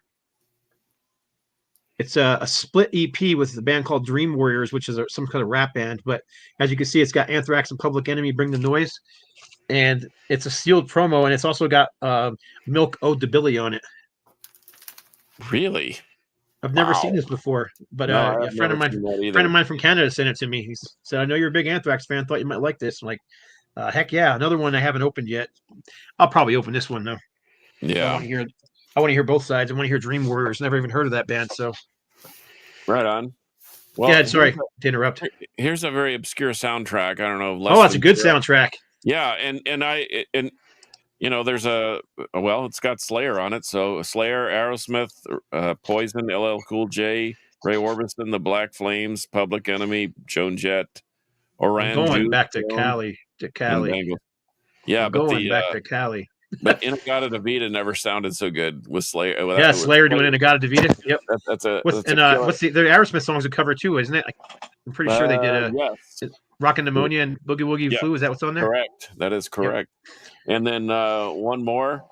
It's a split EP with the band called Dream Warriors, which is some kind of rap band. But as you can see, it's got Anthrax and Public Enemy, Bring the Noise. And it's a sealed promo, and it's also got Milk Ode to Billy on it. Really? I've never seen this before, but a friend of mine from Canada sent it to me. He said, "I know you're a big Anthrax fan. Thought you might like this." I'm like, heck yeah! Another one I haven't opened yet. I'll probably open this one though. Yeah, I want to hear both sides. I want to hear Dream Warriors. Never even heard of that band. So, right on. Well, yeah, sorry to interrupt. Here's a very obscure soundtrack. I don't know. Oh, it's a good soundtrack. Yeah, and there's it's got Slayer on it. So Slayer, Aerosmith, Poison, LL Cool J, Ray Orbison, The Black Flames, Public Enemy, Joan Jett, Oran. Going back to Cali. Yeah, but back to Cali. But In-A-Gadda-Da-Vida never sounded so good with Slayer. Slayer doing In-A-Gadda-Da-Vida. Yep. What's the Aerosmith song's a cover too, isn't it? I'm pretty sure they did Rockin' Pneumonia and Boogie Woogie Flu. Is that what's on there? Correct. That is correct. Yep. And then one more.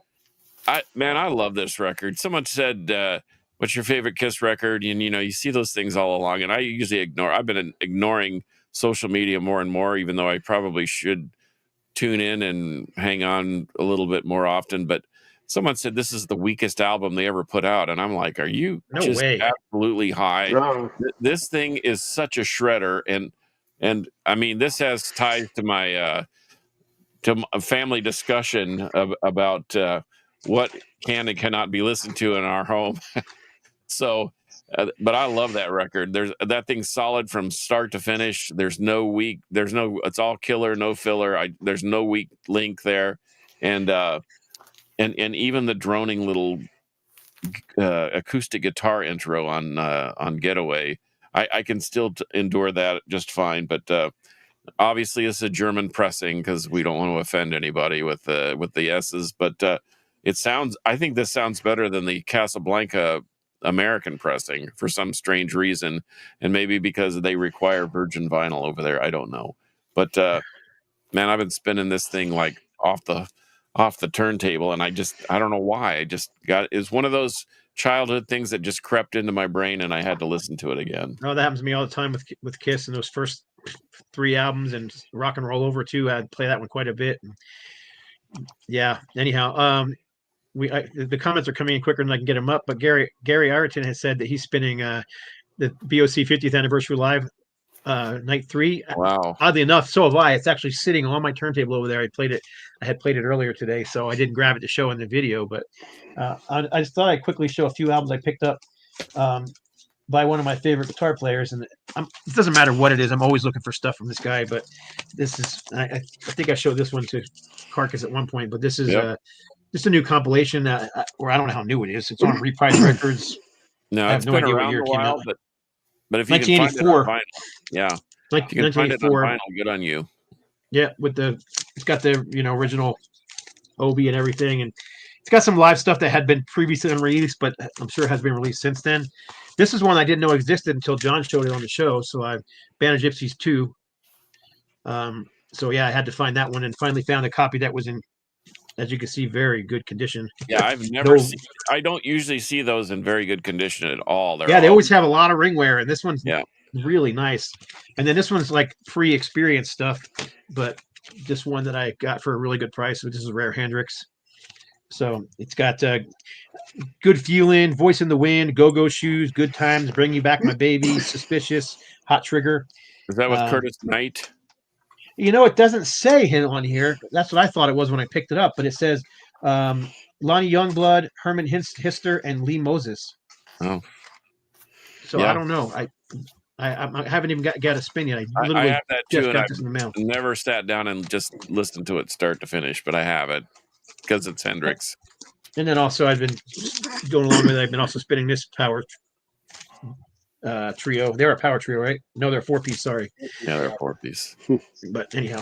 I love this record. Someone said, what's your favorite Kiss record? And you see those things all along, and I usually ignore. I've been ignoring social media more and more, even though I probably should tune in and hang on a little bit more often. But someone said this is the weakest album they ever put out, and I'm like, are you absolutely high? No. This thing is such a shredder, and I mean, this has ties to my to a family discussion about what can and cannot be listened to in our home. So, but I love that record. That thing's solid from start to finish. It's all killer, no filler. There's no weak link there. And and even the droning little acoustic guitar intro on Getaway, I can still endure that just fine. But obviously, it's a German pressing because we don't want to offend anybody with the S's. But it sounds. I think this sounds better than the Casablanca American pressing for some strange reason, and maybe because they require virgin vinyl over there. I don't know. But man, I've been spinning this thing like off the turntable, and I don't know why. I just got it's one of those childhood things that just crept into my brain, and I had to listen to it again. Oh, that happens to me all the time with Kiss and those first 3 albums and Rock and Roll Over too. I'd play that one quite a bit. Yeah. Anyhow, the comments are coming in quicker than I can get them up. But Gary Ireton has said that he's spinning the BOC 50th anniversary live night 3. Wow. Oddly enough, so have I. It's actually sitting on my turntable over there. I had played it earlier today, so I didn't grab it to show in the video. But I just thought I'd quickly show a few albums I picked up by one of my favorite guitar players. And it doesn't matter what it is. I'm always looking for stuff from this guy. But this is I think I showed this one to Carcass at one point. But this is just a new compilation, or I don't know how new it is. It's on Reprise Records. No, I have it's no been idea what around year a it came while, out. but if you can find it on 1984. vinyl, yeah, Like if you can find it on 1984. vinyl, good on you. Yeah, it's got the original OB and everything, and it's got some live stuff that had been previously unreleased, but I'm sure has been released since then. This is one I didn't know existed until John showed it on the show. So Band of Gypsies 2. So yeah, I had to find that one and finally found a copy that was in, as you can see, very good condition. Yeah, I've never seen. I don't usually see those in very good condition at all. They always have a lot of ring wear, and this one's Yeah. really nice. And then this one's like free experience stuff, but just one that I got for a really good price. This is a rare Hendrix. So it's got Good Feeling, Voice in the Wind, Go-Go Shoes, Good Times, Bring You Back My Baby, Suspicious, Hot Trigger. Is that with Curtis Knight? It doesn't say him on here. That's what I thought it was when I picked it up, but it says Lonnie Youngblood, Herman Hister, and Lee Moses. Oh. So yeah. I don't know. I haven't even got a spin yet. I have that too, and got this in the mail. Never sat down and just listened to it start to finish, but I have it because it's Hendrix. And then also I've been going along with it. I've been also spinning this power trio. They're a power trio, right? No, they're a 4-piece. Sorry. Yeah, they're a 4-piece. But anyhow,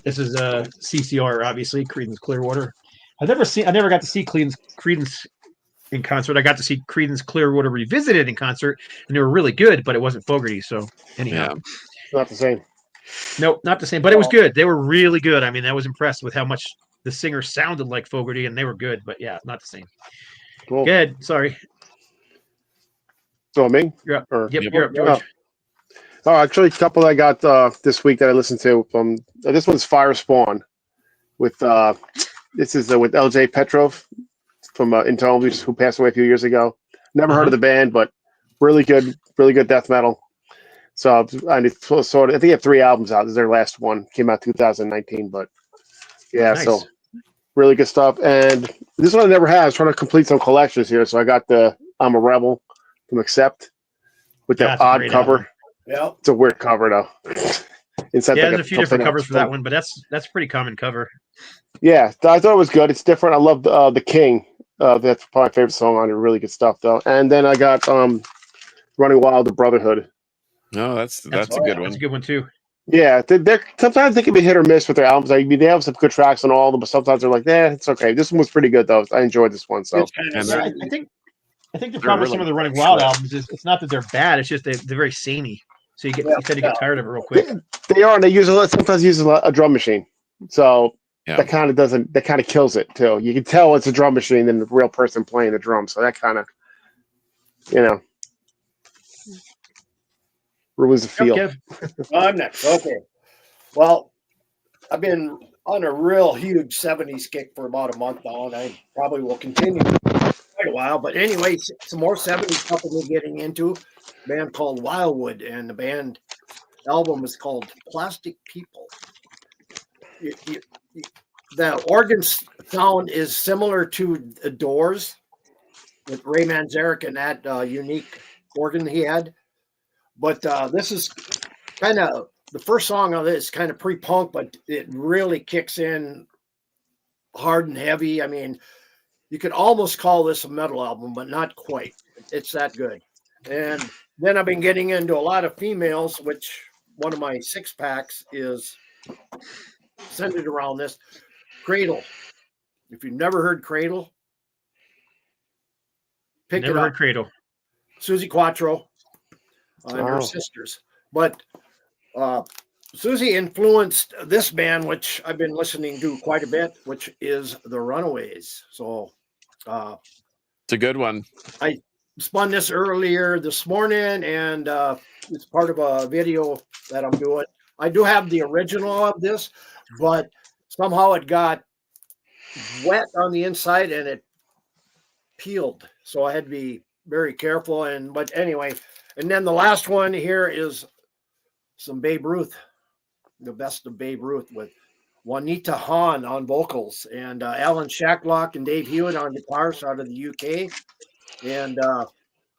this is CCR, obviously, Creedence Clearwater. I never got to see Creedence in concert. I got to see Creedence Clearwater Revisited in concert, and they were really good, but it wasn't Fogerty. So anyhow, not the same. Nope, not the same. But it was good. They were really good. I mean, I was impressed with how much the singer sounded like Fogerty, and they were good. But yeah, not the same. Cool. Good. Sorry. So me? You're up. Yep. You're up, George. Oh, actually, a couple I got this week that I listened to. This one's Fire Spawn with this is with LJ Petrov from Internal, who passed away a few years ago. Never heard of the band, but really good death metal. So I think they have 3 albums out. This is their last one. Came out 2019, but yeah, nice. So really good stuff. And this one I never had. I was trying to complete some collections here, so I got the I'm a Rebel from Accept with that odd cover. Album. Yeah, it's a weird cover though. Inside there's a few different covers for that one, but that's a pretty common cover. Yeah, I thought it was good. It's different. I love the King. That's probably my favorite song on it. Really good stuff though. And then I got Running Wild, the Brotherhood. No, that's a good one. That's a good one too. Yeah, they're sometimes they can be hit or miss with their albums. They have some good tracks on all of them, but sometimes they're like, it's okay. This one was pretty good though. I enjoyed this one. So I think the problem with some of the Running Wild albums is it's not that they're bad. It's just they're very samey. So you tend to get tired of it real quick. They are, and they sometimes use a drum machine. So that kind of kills it too. You can tell it's a drum machine than the real person playing the drums. So that kind of, ruins the feel. Okay. I'm next. Okay. Well, I've been on a real huge 70s kick for about a month now, and I probably will continue quite a while. But anyway, some more 70s stuff we're getting into. A band called Wildwood, and the band album is called Plastic People. The organ sound is similar to The Doors with Ray Manzarek and that unique organ he had. But this is kind of the first song of this, kind of pre-punk, but it really kicks in hard and heavy. I mean, you could almost call this a metal album, but not quite. It's that good. And then I've been getting into a lot of females, which one of my 6-packs is centered around this. Cradle. If you've never heard Cradle, pick Never it up. heard Cradle. Susie Quattro and her sisters. But Susie influenced this band, which I've been listening to quite a bit, which is the Runaways. So it's a good one. I spun this earlier this morning, and it's part of a video that I'm doing. I do have the original of this, but somehow it got wet on the inside and it peeled. So I had to be very careful. But anyway, and then the last one here is some Babe Ruth, the best of Babe Ruth, with Juanita Hahn on vocals and Alan Shacklock and Dave Hewitt on guitars out of the UK, and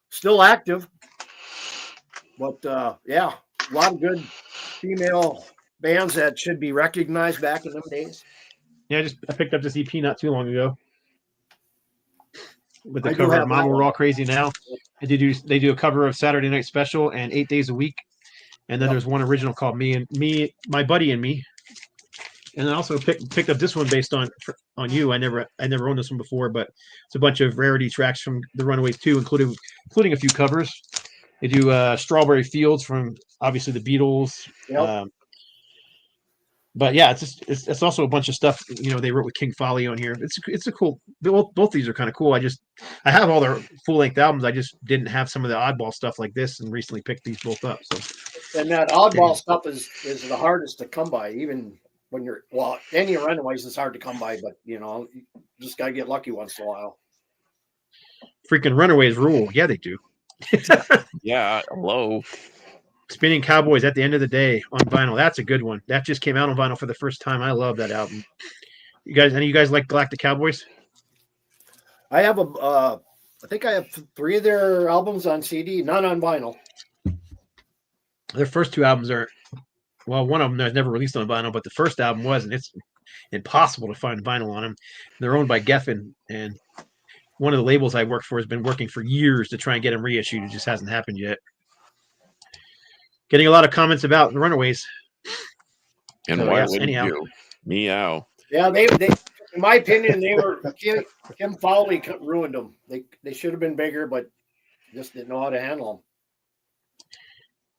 still active. But yeah, a lot of good female bands that should be recognized back in them days. Yeah, I picked up this EP not too long ago with the I do cover have of Mama that We're one. All Crazy Now. They do a cover of Saturday Night Special and 8 Days a Week. And then Yep. there's one original called My Buddy and Me. And I also picked up this one based on you. I never owned this one before, but it's a bunch of rarity tracks from the Runaways too, including a few covers. They do Strawberry Fields from obviously the Beatles. Yep. But yeah, it's also a bunch of stuff they wrote with King Folly on here. It's a cool. Both these are kind of cool. I have all their full length albums. I just didn't have some of the oddball stuff like this, and recently picked these both up. So And that oddball stuff is the hardest to come by, even when any Runaways is hard to come by, but you just gotta get lucky once in a while. freaking Runaways rule. Yeah, they do. Yeah, hello. Spinning Cowboys at the End of the Day on vinyl. That's a good one. That just came out on vinyl for the first time. I love that album. Any of you guys like Galactic Cowboys? I have I think I have 3 of their albums on CD, none on vinyl. Their first 2 albums are, well, one of them is never released on vinyl, but the first album was, and it's impossible to find vinyl on them. They're owned by Geffen, and one of the labels I worked for has been working for years to try and get them reissued. It just hasn't happened yet. Getting a lot of comments about the Runaways. And why wouldn't you? Meow. Yeah, they in my opinion, they were Kim Fowley ruined them. They should have been bigger, but just didn't know how to handle them.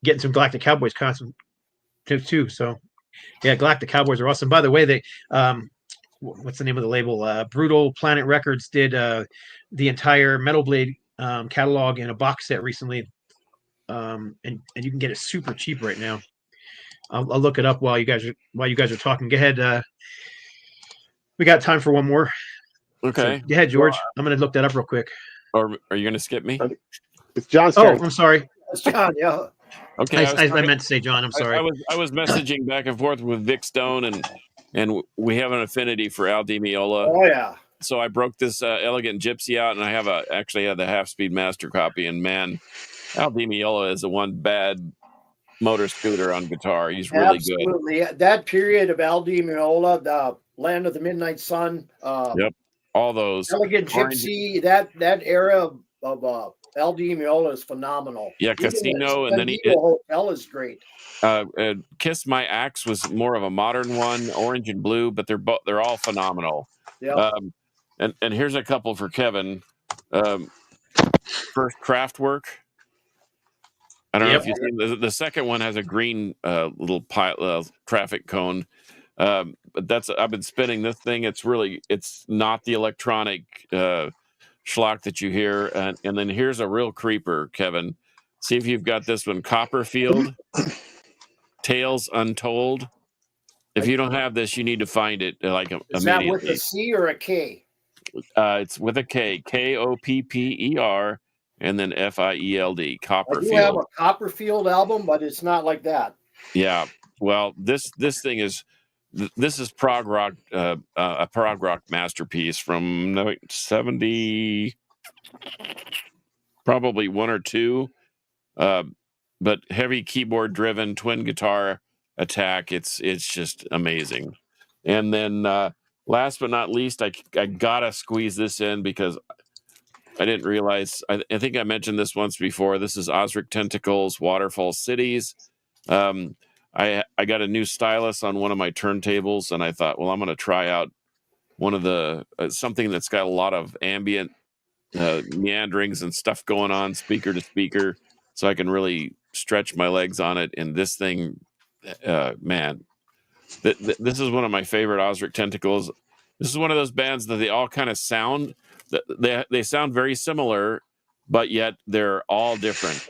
Getting some Galactic Cowboys content too. So yeah, Galactic Cowboys are awesome. By the way, they what's the name of the label? Brutal Planet Records did the entire Metal Blade catalog in a box set recently. And you can get it super cheap right now. I'll look it up while you guys are talking. Go ahead. We got time for one more. Okay. So, go ahead, George. I'm going to look that up real quick. Or are you going to skip me? It's John's Oh, turn. I'm sorry. It's John, yeah. Okay. I meant to say John. I'm sorry. I was messaging back and forth with Vic Stone, and we have an affinity for Al Di Meola. Oh yeah. So I broke this Elegant Gypsy out, and I actually had the half-speed master copy. And man, Al Di Meola is the one bad motor scooter on guitar. He's really Absolutely. That period of Al Di Meola, the Land of the Midnight Sun. Yep. All those. Elegant Gypsy, that era of Al Di Meola is phenomenal. Yeah, Even Casino, the and then Hotel is great. Kiss My Axe was more of a modern one, orange and blue, but they're all phenomenal. Yeah. And here's a couple for Kevin. First, Kraftwerk. I don't know if you've seen the second one has a green little traffic cone. But I've been spinning this thing. It's not the electronic schlock that you hear. And then here's a real creeper, Kevin. See if you've got this one. Copperfield, Tales Untold. If you don't have this, you need to find it immediately. Is that with a C or a K? It's with a K. Kopper, and then Field. Copperfield. I do have a Copperfield album, but it's not like that. Yeah. Well, this thing is. This is prog rock, a prog rock masterpiece from 70, probably 1 or 2, but heavy keyboard driven twin guitar attack. It's just amazing. And then last but not least, I gotta squeeze this in because I didn't realize. I think I mentioned this once before. This is Osric Tentacles Waterfall Cities. I got a new stylus on one of my turntables, and I thought, well, I'm going to try out one of the something that's got a lot of ambient meanderings and stuff going on, speaker to speaker, so I can really stretch my legs on it. And this thing, man, this is one of my favorite Osric Tentacles. This is one of those bands that they all kind of sound. They sound very similar, but yet they're all different.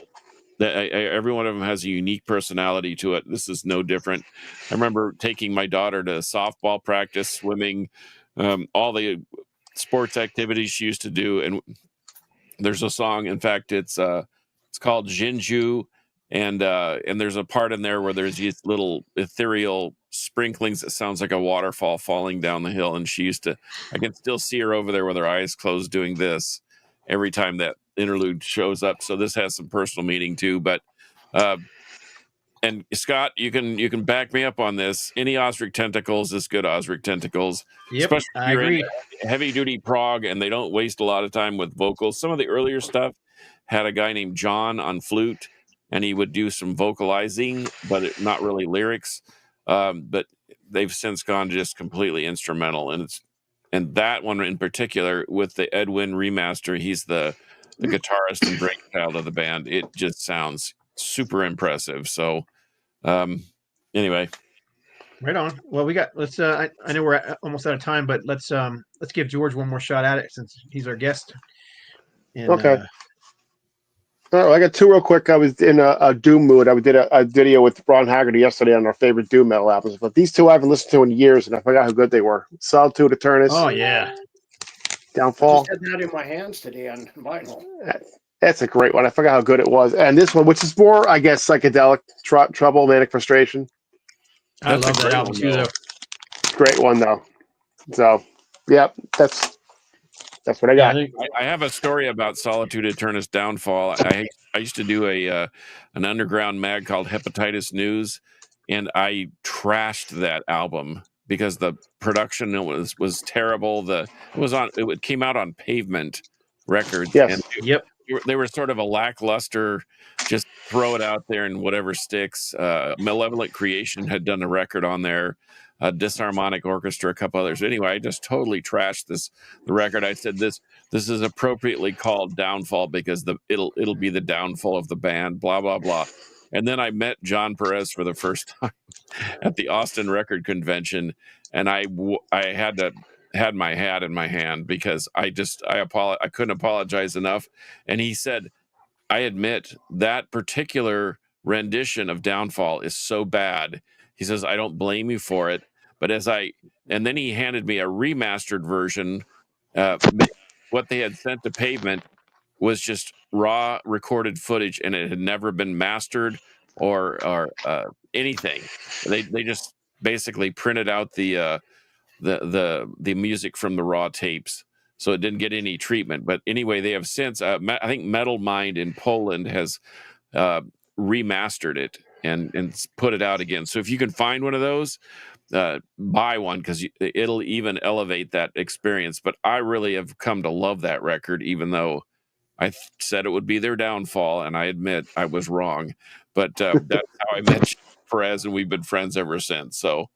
Every one of them has a unique personality to it. This is no different. I remember taking my daughter to softball practice, swimming, all the sports activities she used to do. And there's a song. In fact, it's called Jinju, and there's a part in there where there's these little ethereal sprinklings that sounds like a waterfall falling down the hill. And I can still see her over there with her eyes closed doing this every time that interlude shows up. So this has some personal meaning too. But and Scott, you can back me up on this. Any Osric Tentacles is good Osric Tentacles. Yep, especially if I you're agree. into heavy duty prog and they don't waste a lot of time with vocals. Some of the earlier stuff had a guy named John on flute, and he would do some vocalizing, but not really lyrics. But they've since gone just completely instrumental, and that one in particular with the Edwin remaster, he's the guitarist and brainchild of the band. It just sounds super impressive. So anyway, Right on. Well, let's I know we're almost out of time, but let's give George one more shot at it since he's our guest. And, Okay. All right, I got two real quick. I was in a Doom mood. I did a video with Ron Haggerty yesterday on our favorite Doom metal albums, but these two I haven't listened to in years, and I forgot how good they were. Solitude Eternus. Oh yeah. Downfall. I just had that in my hands today on vinyl. That's a great one. I forgot how good it was. And this one, which is more, I guess, psychedelic, Trouble, Manic Frustration. I love that album too, though. Great one, though. So, yep, that's what I got. I have a story about Solitude Eternus Downfall. I used to do an underground mag called Hepatitis News, and I trashed that album because the production was terrible. It came out on Pavement Records. Yes. And Yep. they were sort of a lackluster, just throw it out there and whatever sticks. Malevolent Creation had done a record on there, Disharmonic Orchestra, a couple others. Anyway, I just totally trashed the record. I said this is appropriately called Downfall because it'll be the downfall of the band. Blah blah blah. And then I met John Perez for the first time at the Austin Record Convention, and I had my hat in my hand because I couldn't apologize enough. And he said, I admit that particular rendition of Downfall is so bad. He says, I don't blame you for it. But and then he handed me a remastered version. What they had sent to Pavement was just raw recorded footage, and it had never been mastered or anything. They just basically printed out the music from the raw tapes, so it didn't get any treatment. But anyway, they have since I think Metal Mind in Poland has remastered it and put it out again. So if you can find one of those, buy one because it'll even elevate that experience. But I really have come to love that record, even though I said it would be their downfall, and I admit I was wrong. But that's how I met Perez, and we've been friends ever since. So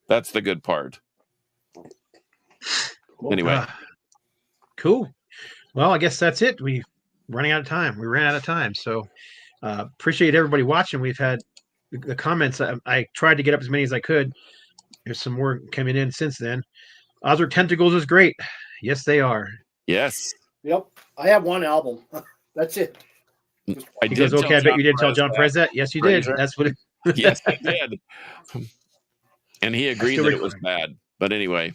that's the good part. Anyway, cool. Well, I guess that's it. We ran out of time. So appreciate everybody watching. We've had the comments. I tried to get up as many as I could. There's some more coming in since then. Osric Tentacles is great. Yes, they are. Yes. Yep. I have one album. That's it. I He goes, okay, I bet you did tell John Perez that. Yes, you did. That's what it Yes, I did. And he agreed that it was bad. But anyway.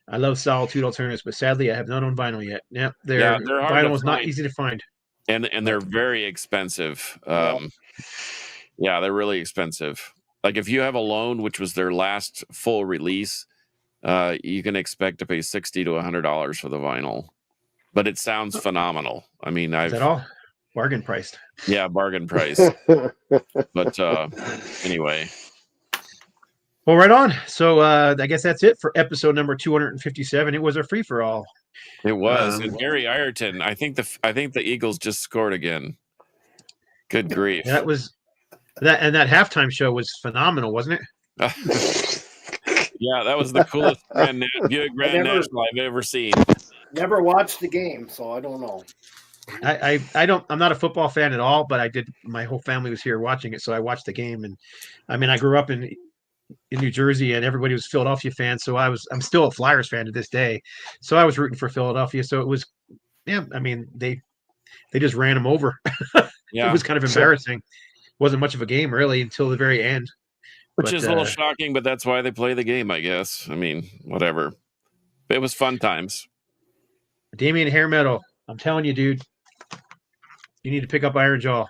I love Solitude Alternatives, but sadly I have not owned vinyl yet. Yeah, their vinyl is not easy to find. And they're very expensive. Yeah, they're really expensive. Like if you have Alone, which was their last full release, you can expect to pay $60 to $100 for the vinyl. But it sounds phenomenal. I mean, Is that all? Bargain priced. Yeah, bargain price. But anyway. Well, right on. So I guess that's it for episode number 257. It was a free for all. It was. Um, And Gary Ireton, I think the Eagles just scored again. Good grief. That was that halftime show was phenomenal, wasn't it? Yeah, that was the coolest Buick Grand never- National I've ever seen. Never watched the game, so I don't know. I'm not a football fan at all, but I did. My whole family was here watching it, so I watched the game. And I mean, I grew up in New Jersey, and everybody was Philadelphia fans. So I'm still a Flyers fan to this day. So I was rooting for Philadelphia. So it was, yeah. I mean, they just ran them over. Yeah, It was kind of embarrassing. Wasn't much of a game really until the very end. which is a little shocking, but that's why they play the game, I guess. I mean, whatever. It was fun times. Damian Hair Metal, I'm telling you, dude, you need to pick up Iron Jaw.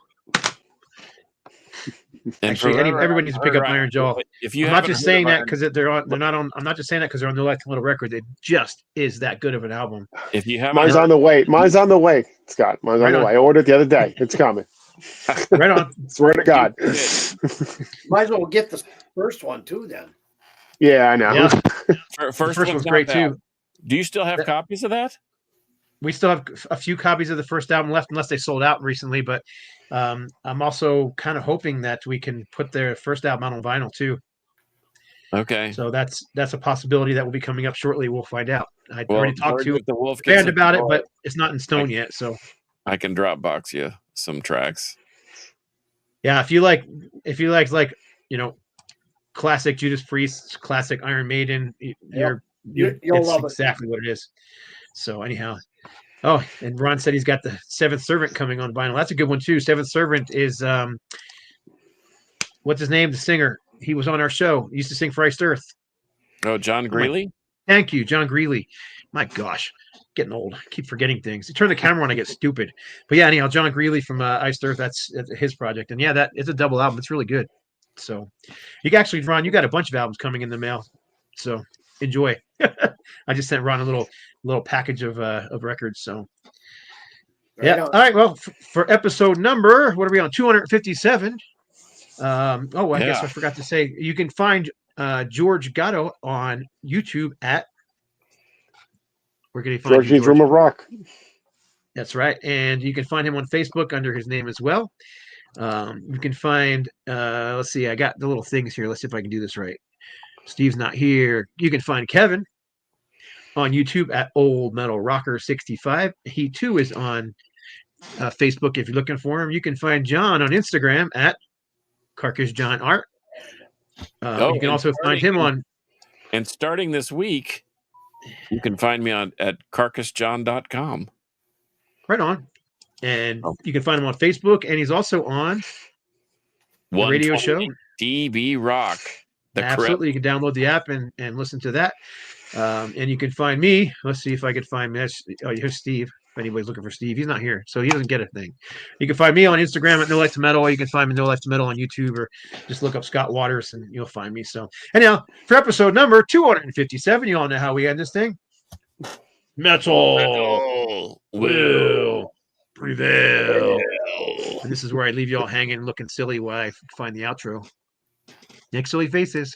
And Actually, everybody needs to pick up Iron Jaw. If you I'm not just saying that because they're not on. I'm not just saying that because they're on the Left Little Record. It just is that good of an album. If you haven't, Mine's on the way. Mine's on the way, Scott. Mine's on the way. I ordered it the other day. It's coming. Right on. Swear to God. Might as well get the first one too, then. Yeah, I know. Yeah. First The first one's great too. Do you still have copies of that? We still have a few copies of the first album left, unless they sold out recently. But I'm also kind of hoping that we can put their first album out on vinyl too. Okay. So that's a possibility that will be coming up shortly. We'll find out. I already talked to the Wolf a band about it, but it's not in stone yet. So I can Dropbox you some tracks. yeah, if you like classic Judas Priest, classic Iron Maiden, You'll it's love it. exactly what it is. So anyhow, oh, and Ron said he's got the Seventh Servant coming on vinyl. That's a good one too. Seventh Servant is what's his name? The singer. He was on our show. He used to sing for Iced Earth. Oh, John Greeley? Thank you, John Greeley. My gosh, getting old. I keep forgetting things. You turn the camera on, I get stupid. But yeah, anyhow, John Greeley from Iced Earth. That's his project, and yeah, that it's a double album. It's really good. So you can actually, Ron, you got a bunch of albums coming in the mail. So enjoy. I just sent Ron a little package of records. So yeah. All right. Well, for episode number, what are we on? 257. I guess I forgot to say you can find George Gatto on YouTube at where can you find Georgie's Room of Rock. That's right, and you can find him on Facebook under his name as well. You can find let's see, I got the little things here. Let's see if I can do this right. Steve's not here. You can find Kevin on YouTube at Old Metal Rocker 65. He too is on Facebook if you're looking for him. You can find John on Instagram at Carcass John Art. You can also find him on. And starting this week, you can find me at carcassjohn.com. Right on. And you can find him on Facebook, and he's also on the radio show. DB Rock. Absolutely. You can download the app and listen to that. And you can find me. Let's see if I can find me. Here's Steve. If anybody's looking for Steve, he's not here, so he doesn't get a thing. You can find me on Instagram at No Life to Metal, or you can find me No Life to Metal on YouTube, or just look up Scott Waters and you'll find me. So anyhow, for episode number 257, you all know how we end this thing. Metal will prevail. And this is where I leave you all hanging, looking silly while I find the outro. Next silly faces.